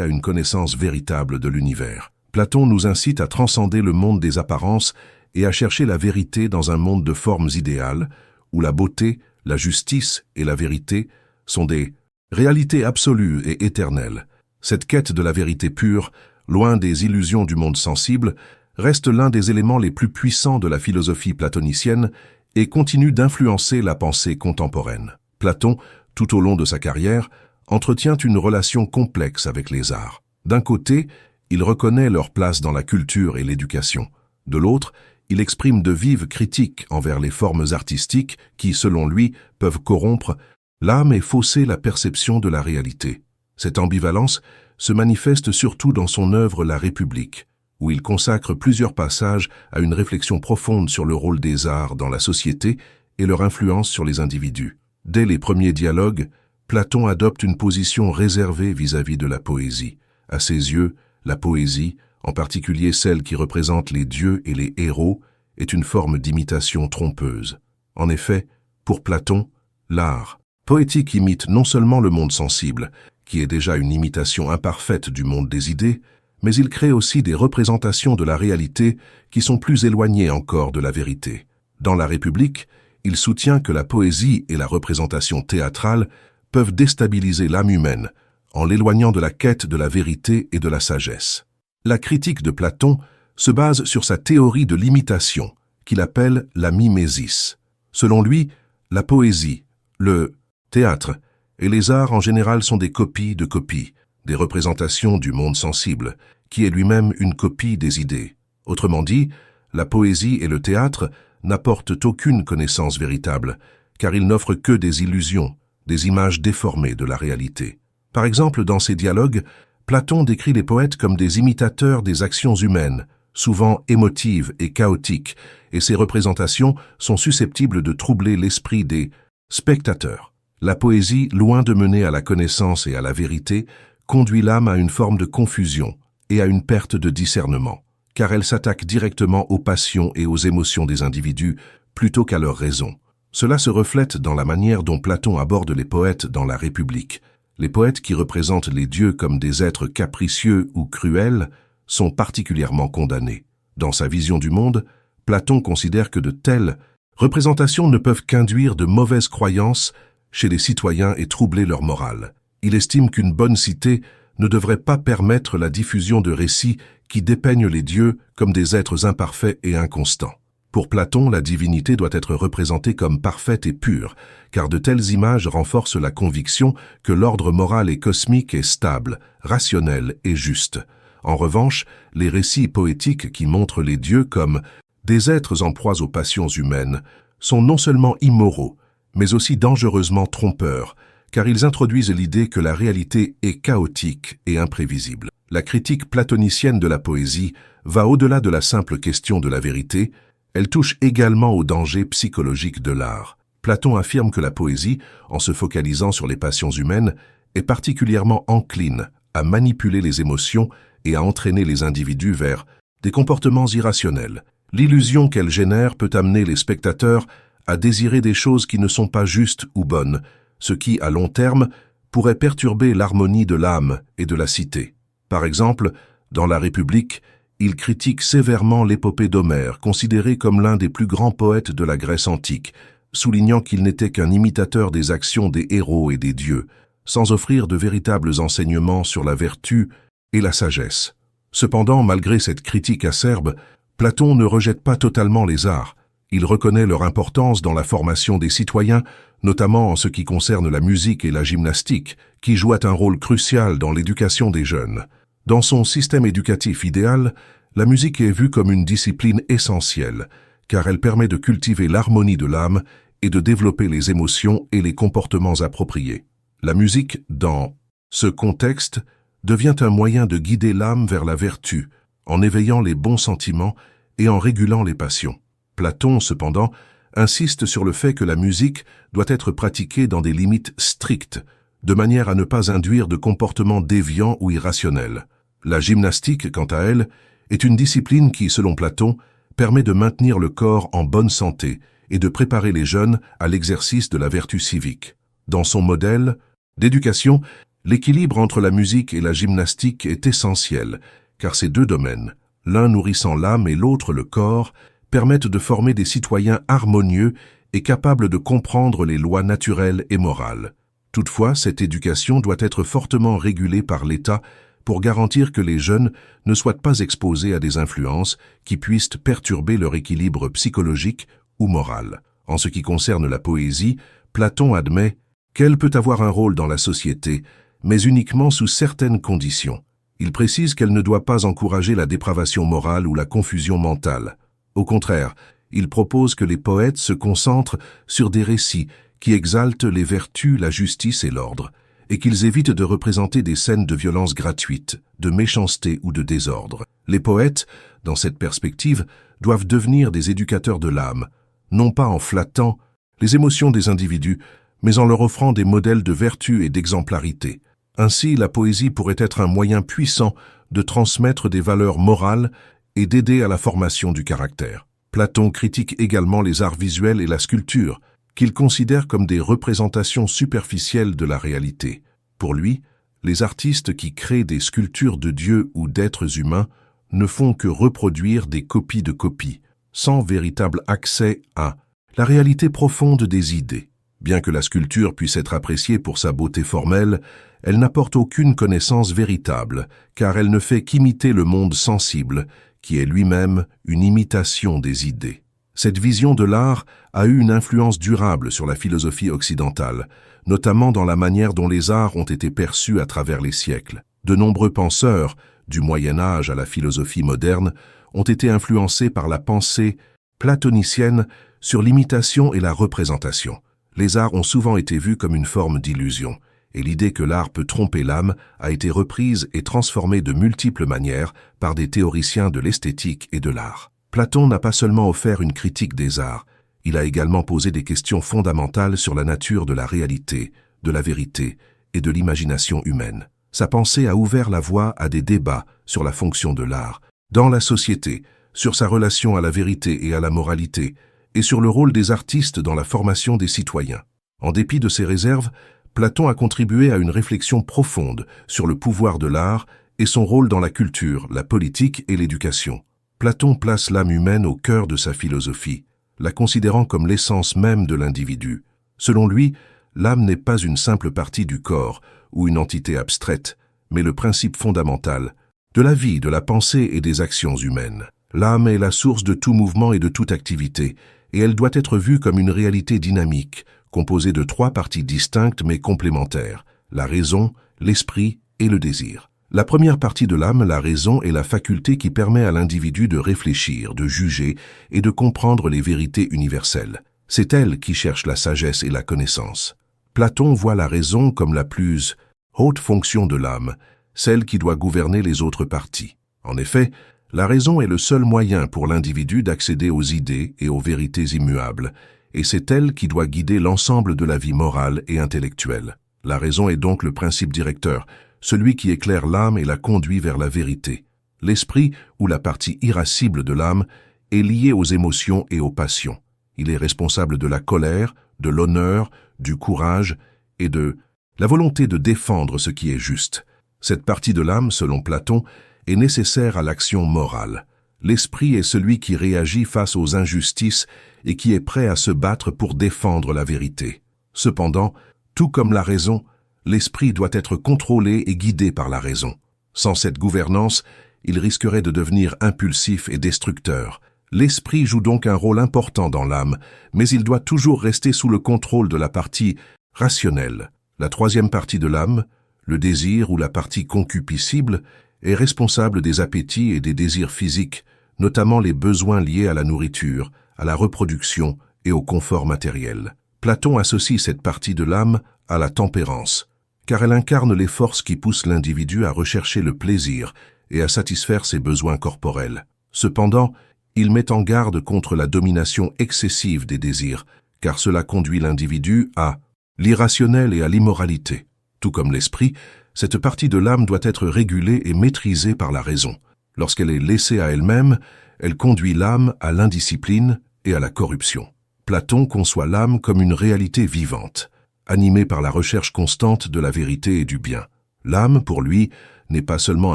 à une connaissance véritable de l'univers. Platon nous incite à transcender le monde des apparences et à chercher la vérité dans un monde de formes idéales, où la beauté, la justice et la vérité sont des réalités absolues et éternelles. Cette quête de la vérité pure, loin des illusions du monde sensible, reste l'un des éléments les plus puissants de la philosophie platonicienne et continue d'influencer la pensée contemporaine. Platon, tout au long de sa carrière, entretient une relation complexe avec les arts. D'un côté, il reconnaît leur place dans la culture et l'éducation. De l'autre, il exprime de vives critiques envers les formes artistiques qui, selon lui, peuvent corrompre l'âme et fausser la perception de la réalité. Cette ambivalence se manifeste surtout dans son œuvre La République, où il consacre plusieurs passages à une réflexion profonde sur le rôle des arts dans la société et leur influence sur les individus. Dès les premiers dialogues, Platon adopte une position réservée vis-à-vis de la poésie. À ses yeux, la poésie, en particulier celle qui représente les dieux et les héros, est une forme d'imitation trompeuse. En effet, pour Platon, l'art poétique imite non seulement le monde sensible, qui est déjà une imitation imparfaite du monde des idées, mais il crée aussi des représentations de la réalité qui sont plus éloignées encore de la vérité. Dans La République, il soutient que la poésie et la représentation théâtrale peuvent déstabiliser l'âme humaine, en l'éloignant de la quête de la vérité et de la sagesse. La critique de Platon se base sur sa théorie de l'imitation, qu'il appelle la mimésis. Selon lui, la poésie, le théâtre et les arts en général sont des copies de copies, des représentations du monde sensible, qui est lui-même une copie des idées. Autrement dit, la poésie et le théâtre n'apportent aucune connaissance véritable, car ils n'offrent que des illusions, des images déformées de la réalité. Par exemple, dans ses dialogues, Platon décrit les poètes comme des imitateurs des actions humaines, souvent émotives et chaotiques, et ces représentations sont susceptibles de troubler l'esprit des spectateurs. La poésie, loin de mener à la connaissance et à la vérité, conduit l'âme à une forme de confusion et à une perte de discernement, car elle s'attaque directement aux passions et aux émotions des individus plutôt qu'à leurs raisons. Cela se reflète dans la manière dont Platon aborde les poètes dans la République. Les poètes qui représentent les dieux comme des êtres capricieux ou cruels sont particulièrement condamnés. Dans sa vision du monde, Platon considère que de telles représentations ne peuvent qu'induire de mauvaises croyances chez les citoyens et troubler leur morale. Il estime qu'une bonne cité ne devrait pas permettre la diffusion de récits qui dépeignent les dieux comme des êtres imparfaits et inconstants. Pour Platon, la divinité doit être représentée comme parfaite et pure, car de telles images renforcent la conviction que l'ordre moral et cosmique est stable, rationnel et juste. En revanche, les récits poétiques qui montrent les dieux comme des êtres en proie aux passions humaines sont non seulement immoraux, mais aussi dangereusement trompeurs, car ils introduisent l'idée que la réalité est chaotique et imprévisible. La critique platonicienne de la poésie va au-delà de la simple question de la vérité. Elle touche également aux dangers psychologiques de l'art. Platon affirme que la poésie, en se focalisant sur les passions humaines, est particulièrement encline à manipuler les émotions et à entraîner les individus vers des comportements irrationnels. L'illusion qu'elle génère peut amener les spectateurs à désirer des choses qui ne sont pas justes ou bonnes, ce qui, à long terme, pourrait perturber l'harmonie de l'âme et de la cité. Par exemple, dans la République, il critique sévèrement l'épopée d'Homère, considéré comme l'un des plus grands poètes de la Grèce antique, soulignant qu'il n'était qu'un imitateur des actions des héros et des dieux, sans offrir de véritables enseignements sur la vertu et la sagesse. Cependant, malgré cette critique acerbe, Platon ne rejette pas totalement les arts. Il reconnaît leur importance dans la formation des citoyens, notamment en ce qui concerne la musique et la gymnastique, qui jouent un rôle crucial dans l'éducation des jeunes. Dans son système éducatif idéal, la musique est vue comme une discipline essentielle, car elle permet de cultiver l'harmonie de l'âme et de développer les émotions et les comportements appropriés. La musique, dans ce contexte, devient un moyen de guider l'âme vers la vertu, en éveillant les bons sentiments et en régulant les passions. Platon, cependant, insiste sur le fait que la musique doit être pratiquée dans des limites strictes, de manière à ne pas induire de comportements déviants ou irrationnels. La gymnastique, quant à elle, est une discipline qui, selon Platon, permet de maintenir le corps en bonne santé et de préparer les jeunes à l'exercice de la vertu civique. Dans son modèle d'éducation, l'équilibre entre la musique et la gymnastique est essentiel, car ces deux domaines, l'un nourrissant l'âme et l'autre le corps, permettent de former des citoyens harmonieux et capables de comprendre les lois naturelles et morales. Toutefois, cette éducation doit être fortement régulée par l'État pour garantir que les jeunes ne soient pas exposés à des influences qui puissent perturber leur équilibre psychologique ou moral. En ce qui concerne la poésie, Platon admet qu'elle peut avoir un rôle dans la société, mais uniquement sous certaines conditions. Il précise qu'elle ne doit pas encourager la dépravation morale ou la confusion mentale. Au contraire, il propose que les poètes se concentrent sur des récits qui exaltent les vertus, la justice et l'ordre, et qu'ils évitent de représenter des scènes de violence gratuite, de méchanceté ou de désordre. Les poètes, dans cette perspective, doivent devenir des éducateurs de l'âme, non pas en flattant les émotions des individus, mais en leur offrant des modèles de vertu et d'exemplarité. Ainsi, la poésie pourrait être un moyen puissant de transmettre des valeurs morales et d'aider à la formation du caractère. Platon critique également les arts visuels et la sculpture, qu'il considère comme des représentations superficielles de la réalité. Pour lui, les artistes qui créent des sculptures de dieux ou d'êtres humains ne font que reproduire des copies de copies, sans véritable accès à la réalité profonde des idées. Bien que la sculpture puisse être appréciée pour sa beauté formelle, elle n'apporte aucune connaissance véritable, car elle ne fait qu'imiter le monde sensible, qui est lui-même une imitation des idées. Cette vision de l'art a eu une influence durable sur la philosophie occidentale, notamment dans la manière dont les arts ont été perçus à travers les siècles. De nombreux penseurs, du Moyen Âge à la philosophie moderne, ont été influencés par la pensée platonicienne sur l'imitation et la représentation. Les arts ont souvent été vus comme une forme d'illusion, et l'idée que l'art peut tromper l'âme a été reprise et transformée de multiples manières par des théoriciens de l'esthétique et de l'art. Platon n'a pas seulement offert une critique des arts, il a également posé des questions fondamentales sur la nature de la réalité, de la vérité et de l'imagination humaine. Sa pensée a ouvert la voie à des débats sur la fonction de l'art, dans la société, sur sa relation à la vérité et à la moralité, et sur le rôle des artistes dans la formation des citoyens. En dépit de ses réserves, Platon a contribué à une réflexion profonde sur le pouvoir de l'art et son rôle dans la culture, la politique et l'éducation. Platon place l'âme humaine au cœur de sa philosophie, la considérant comme l'essence même de l'individu. Selon lui, l'âme n'est pas une simple partie du corps ou une entité abstraite, mais le principe fondamental de la vie, de la pensée et des actions humaines. L'âme est la source de tout mouvement et de toute activité, et elle doit être vue comme une réalité dynamique, composée de 3 parties distinctes mais complémentaires, la raison, l'esprit et le désir. La première partie de l'âme, la raison, est la faculté qui permet à l'individu de réfléchir, de juger et de comprendre les vérités universelles. C'est elle qui cherche la sagesse et la connaissance. Platon voit la raison comme la plus haute fonction de l'âme, celle qui doit gouverner les autres parties. En effet, la raison est le seul moyen pour l'individu d'accéder aux idées et aux vérités immuables, et c'est elle qui doit guider l'ensemble de la vie morale et intellectuelle. La raison est donc le principe directeur, celui qui éclaire l'âme et la conduit vers la vérité. L'esprit, ou la partie irascible de l'âme, est lié aux émotions et aux passions. Il est responsable de la colère, de l'honneur, du courage et de la volonté de défendre ce qui est juste. Cette partie de l'âme, selon Platon, est nécessaire à l'action morale. L'esprit est celui qui réagit face aux injustices et qui est prêt à se battre pour défendre la vérité. Cependant, tout comme la raison, l'esprit doit être contrôlé et guidé par la raison. Sans cette gouvernance, il risquerait de devenir impulsif et destructeur. L'esprit joue donc un rôle important dans l'âme, mais il doit toujours rester sous le contrôle de la partie rationnelle. La troisième partie de l'âme, le désir ou la partie concupiscible, est responsable des appétits et des désirs physiques, notamment les besoins liés à la nourriture, à la reproduction et au confort matériel. Platon associe cette partie de l'âme à la tempérance, car elle incarne les forces qui poussent l'individu à rechercher le plaisir et à satisfaire ses besoins corporels. Cependant, il met en garde contre la domination excessive des désirs, car cela conduit l'individu à l'irrationnel et à l'immoralité. Tout comme l'esprit, cette partie de l'âme doit être régulée et maîtrisée par la raison. Lorsqu'elle est laissée à elle-même, elle conduit l'âme à l'indiscipline et à la corruption. Platon conçoit l'âme comme une réalité vivante, animée par la recherche constante de la vérité et du bien. L'âme, pour lui, n'est pas seulement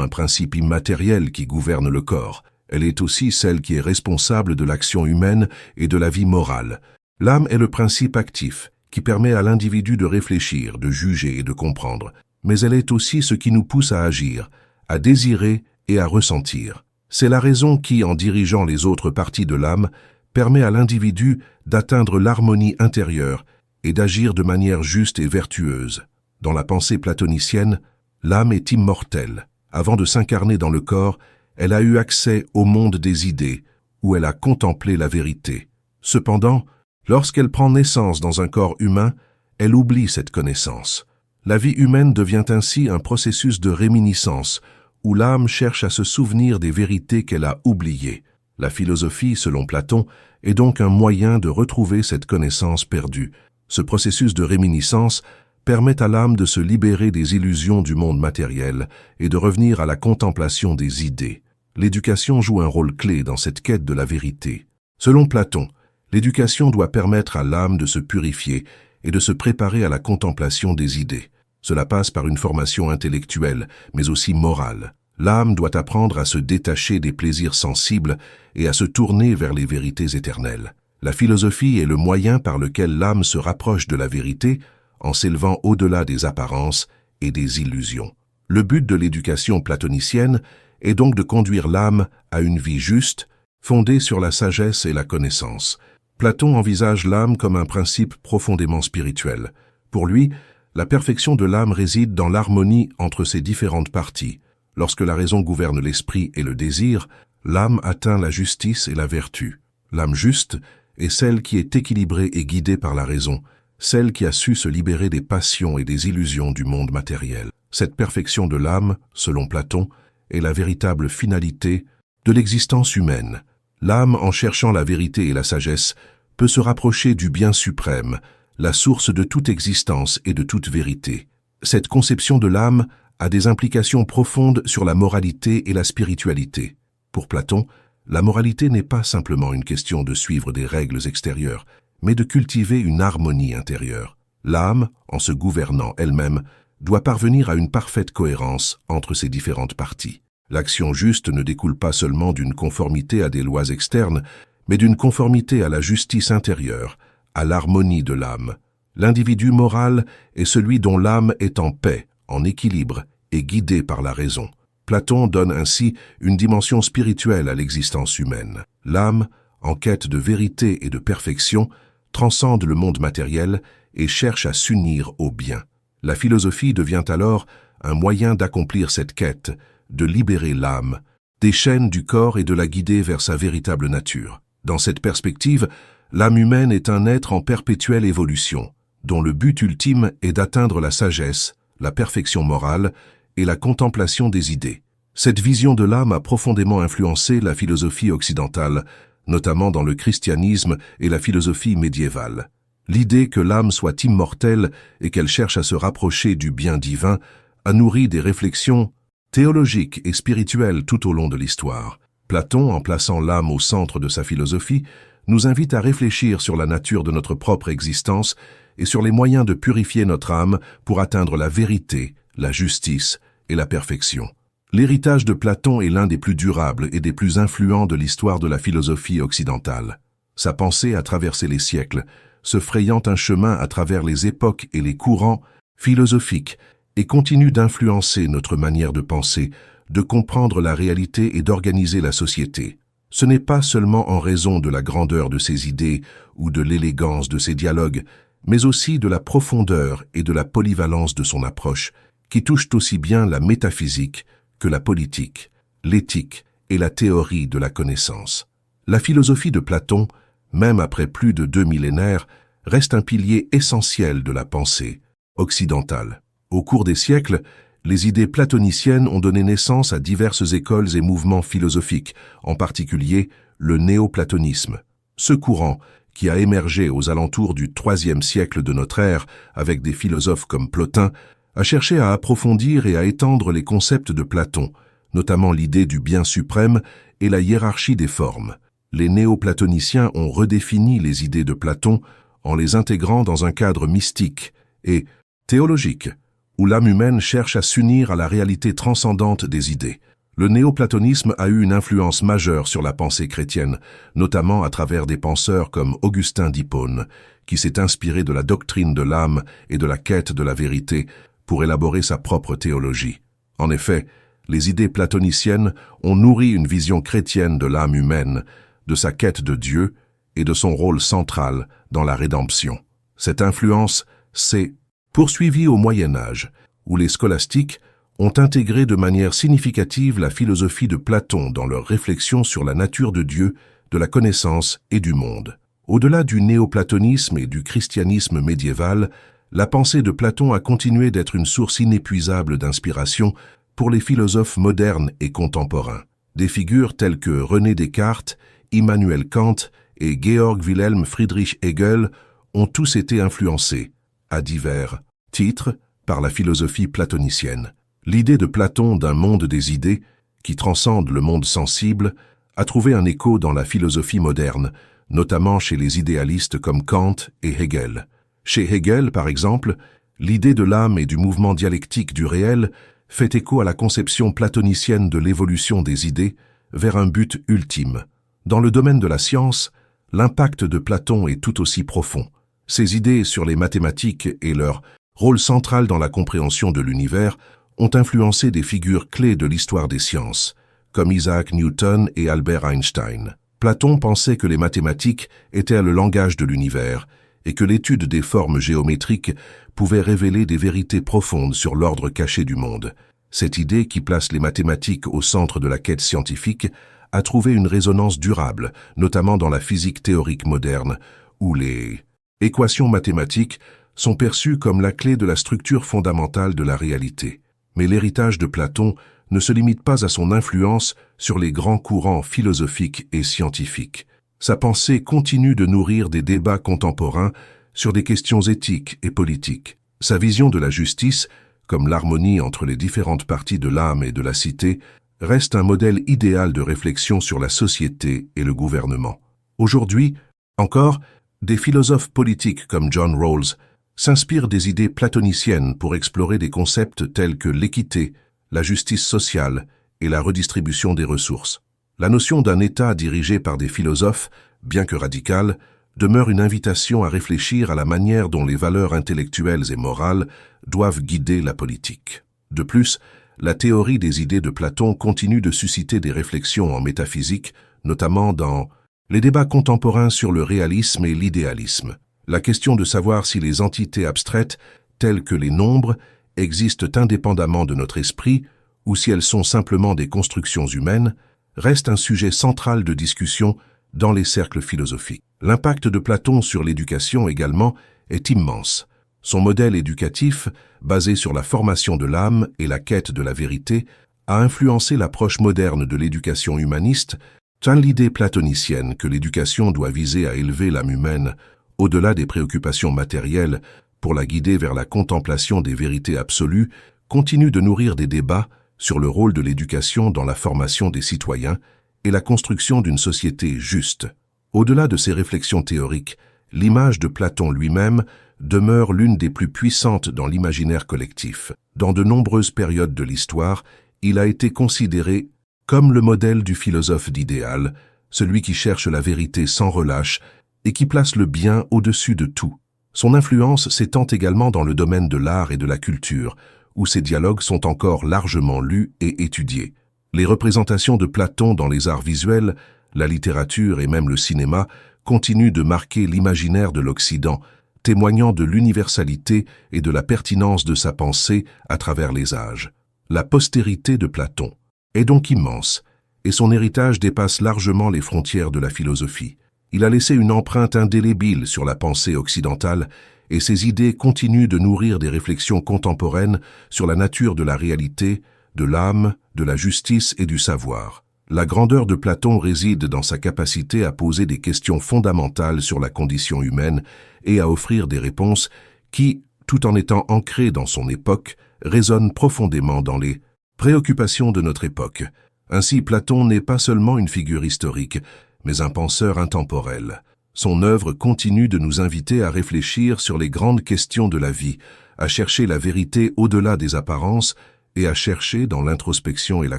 un principe immatériel qui gouverne le corps, elle est aussi celle qui est responsable de l'action humaine et de la vie morale. L'âme est le principe actif, qui permet à l'individu de réfléchir, de juger et de comprendre, mais elle est aussi ce qui nous pousse à agir, à désirer et à ressentir. C'est la raison qui, en dirigeant les autres parties de l'âme, permet à l'individu d'atteindre l'harmonie intérieure et d'agir de manière juste et vertueuse. Dans la pensée platonicienne, l'âme est immortelle. Avant de s'incarner dans le corps, elle a eu accès au monde des idées, où elle a contemplé la vérité. Cependant, lorsqu'elle prend naissance dans un corps humain, elle oublie cette connaissance. La vie humaine devient ainsi un processus de réminiscence, où l'âme cherche à se souvenir des vérités qu'elle a oubliées. La philosophie, selon Platon, est donc un moyen de retrouver cette connaissance perdue. Ce processus de réminiscence permet à l'âme de se libérer des illusions du monde matériel et de revenir à la contemplation des idées. L'éducation joue un rôle clé dans cette quête de la vérité. Selon Platon, l'éducation doit permettre à l'âme de se purifier et de se préparer à la contemplation des idées. Cela passe par une formation intellectuelle, mais aussi morale. L'âme doit apprendre à se détacher des plaisirs sensibles et à se tourner vers les vérités éternelles. La philosophie est le moyen par lequel l'âme se rapproche de la vérité en s'élevant au-delà des apparences et des illusions. Le but de l'éducation platonicienne est donc de conduire l'âme à une vie juste, fondée sur la sagesse et la connaissance. Platon envisage l'âme comme un principe profondément spirituel. Pour lui, la perfection de l'âme réside dans l'harmonie entre ses différentes parties. Lorsque la raison gouverne l'esprit et le désir, l'âme atteint la justice et la vertu. L'âme juste est celle qui est équilibrée et guidée par la raison, celle qui a su se libérer des passions et des illusions du monde matériel. Cette perfection de l'âme, selon Platon, est la véritable finalité de l'existence humaine. L'âme, en cherchant la vérité et la sagesse, peut se rapprocher du bien suprême, la source de toute existence et de toute vérité. Cette conception de l'âme a des implications profondes sur la moralité et la spiritualité. Pour Platon, la moralité n'est pas simplement une question de suivre des règles extérieures, mais de cultiver une harmonie intérieure. L'âme, en se gouvernant elle-même, doit parvenir à une parfaite cohérence entre ses différentes parties. L'action juste ne découle pas seulement d'une conformité à des lois externes, mais d'une conformité à la justice intérieure, à l'harmonie de l'âme. L'individu moral est celui dont l'âme est en paix, en équilibre et guidée par la raison. Platon donne ainsi une dimension spirituelle à l'existence humaine. L'âme, en quête de vérité et de perfection, transcende le monde matériel et cherche à s'unir au bien. La philosophie devient alors un moyen d'accomplir cette quête, de libérer l'âme des chaînes du corps et de la guider vers sa véritable nature. Dans cette perspective, l'âme humaine est un être en perpétuelle évolution, dont le but ultime est d'atteindre la sagesse, la perfection morale et la contemplation des idées. Cette vision de l'âme a profondément influencé la philosophie occidentale, notamment dans le christianisme et la philosophie médiévale. L'idée que l'âme soit immortelle et qu'elle cherche à se rapprocher du bien divin a nourri des réflexions théologiques et spirituelles tout au long de l'histoire. Platon, en plaçant l'âme au centre de sa philosophie, nous invite à réfléchir sur la nature de notre propre existence et sur les moyens de purifier notre âme pour atteindre la vérité, la justice et la perfection. L'héritage de Platon est l'un des plus durables et des plus influents de l'histoire de la philosophie occidentale. Sa pensée a traversé les siècles, se frayant un chemin à travers les époques et les courants philosophiques, et continue d'influencer notre manière de penser, de comprendre la réalité et d'organiser la société. Ce n'est pas seulement en raison de la grandeur de ses idées ou de l'élégance de ses dialogues, mais aussi de la profondeur et de la polyvalence de son approche, qui touchent aussi bien la métaphysique que la politique, l'éthique et la théorie de la connaissance. La philosophie de Platon, même après plus de 2 millénaires, reste un pilier essentiel de la pensée occidentale. Au cours des siècles, les idées platoniciennes ont donné naissance à diverses écoles et mouvements philosophiques, en particulier le néoplatonisme. Ce courant, qui a émergé aux alentours du IIIe siècle de notre ère avec des philosophes comme Plotin, a cherché à approfondir et à étendre les concepts de Platon, notamment l'idée du bien suprême et la hiérarchie des formes. Les néoplatoniciens ont redéfini les idées de Platon en les intégrant dans un cadre mystique et théologique, où l'âme humaine cherche à s'unir à la réalité transcendante des idées. Le néoplatonisme a eu une influence majeure sur la pensée chrétienne, notamment à travers des penseurs comme Augustin d'Hippone, qui s'est inspiré de la doctrine de l'âme et de la quête de la vérité pour élaborer sa propre théologie. En effet, les idées platoniciennes ont nourri une vision chrétienne de l'âme humaine, de sa quête de Dieu et de son rôle central dans la rédemption. Cette influence s'est poursuivie au Moyen Âge, où les scolastiques ont intégré de manière significative la philosophie de Platon dans leurs réflexions sur la nature de Dieu, de la connaissance et du monde. Au-delà du néoplatonisme et du christianisme médiéval, la pensée de Platon a continué d'être une source inépuisable d'inspiration pour les philosophes modernes et contemporains. Des figures telles que René Descartes, Immanuel Kant et Georg Wilhelm Friedrich Hegel ont tous été influencés, à divers titres, par la philosophie platonicienne. L'idée de Platon d'un monde des idées, qui transcende le monde sensible, a trouvé un écho dans la philosophie moderne, notamment chez les idéalistes comme Kant et Hegel. Chez Hegel, par exemple, l'idée de l'âme et du mouvement dialectique du réel fait écho à la conception platonicienne de l'évolution des idées vers un but ultime. Dans le domaine de la science, l'impact de Platon est tout aussi profond. Ses idées sur les mathématiques et leur rôle central dans la compréhension de l'univers ont influencé des figures clés de l'histoire des sciences, comme Isaac Newton et Albert Einstein. Platon pensait que les mathématiques étaient le langage de l'univers et que l'étude des formes géométriques pouvait révéler des vérités profondes sur l'ordre caché du monde. Cette idée, qui place les mathématiques au centre de la quête scientifique, a trouvé une résonance durable, notamment dans la physique théorique moderne, où les équations mathématiques sont perçues comme la clé de la structure fondamentale de la réalité. Mais l'héritage de Platon ne se limite pas à son influence sur les grands courants philosophiques et scientifiques. Sa pensée continue de nourrir des débats contemporains sur des questions éthiques et politiques. Sa vision de la justice, comme l'harmonie entre les différentes parties de l'âme et de la cité, reste un modèle idéal de réflexion sur la société et le gouvernement. Aujourd'hui, encore, des philosophes politiques comme John Rawls s'inspirent des idées platoniciennes pour explorer des concepts tels que l'équité, la justice sociale et la redistribution des ressources. La notion d'un État dirigé par des philosophes, bien que radicale, demeure une invitation à réfléchir à la manière dont les valeurs intellectuelles et morales doivent guider la politique. De plus, la théorie des idées de Platon continue de susciter des réflexions en métaphysique, notamment dans les débats contemporains sur le réalisme et l'idéalisme. La question de savoir si les entités abstraites, telles que les nombres, existent indépendamment de notre esprit ou si elles sont simplement des constructions humaines, reste un sujet central de discussion dans les cercles philosophiques. L'impact de Platon sur l'éducation également est immense. Son modèle éducatif, basé sur la formation de l'âme et la quête de la vérité, a influencé l'approche moderne de l'éducation humaniste, tant l'idée platonicienne que l'éducation doit viser à élever l'âme humaine au-delà des préoccupations matérielles pour la guider vers la contemplation des vérités absolues, continue de nourrir des débats sur le rôle de l'éducation dans la formation des citoyens et la construction d'une société juste. Au-delà de ces réflexions théoriques, l'image de Platon lui-même demeure l'une des plus puissantes dans l'imaginaire collectif. Dans de nombreuses périodes de l'histoire, il a été considéré comme le modèle du philosophe d'idéal, celui qui cherche la vérité sans relâche et qui place le bien au-dessus de tout. Son influence s'étend également dans le domaine de l'art et de la culture, où ses dialogues sont encore largement lus et étudiés. Les représentations de Platon dans les arts visuels, la littérature et même le cinéma continuent de marquer l'imaginaire de l'Occident, témoignant de l'universalité et de la pertinence de sa pensée à travers les âges. La postérité de Platon est donc immense, et son héritage dépasse largement les frontières de la philosophie. Il a laissé une empreinte indélébile sur la pensée occidentale, et ses idées continuent de nourrir des réflexions contemporaines sur la nature de la réalité, de l'âme, de la justice et du savoir. La grandeur de Platon réside dans sa capacité à poser des questions fondamentales sur la condition humaine et à offrir des réponses qui, tout en étant ancrées dans son époque, résonnent profondément dans les préoccupations de notre époque. Ainsi, Platon n'est pas seulement une figure historique, mais un penseur intemporel. Son œuvre continue de nous inviter à réfléchir sur les grandes questions de la vie, à chercher la vérité au-delà des apparences et à chercher, dans l'introspection et la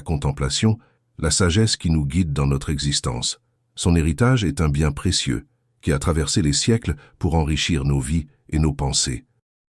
contemplation, la sagesse qui nous guide dans notre existence. Son héritage est un bien précieux, qui a traversé les siècles pour enrichir nos vies et nos pensées.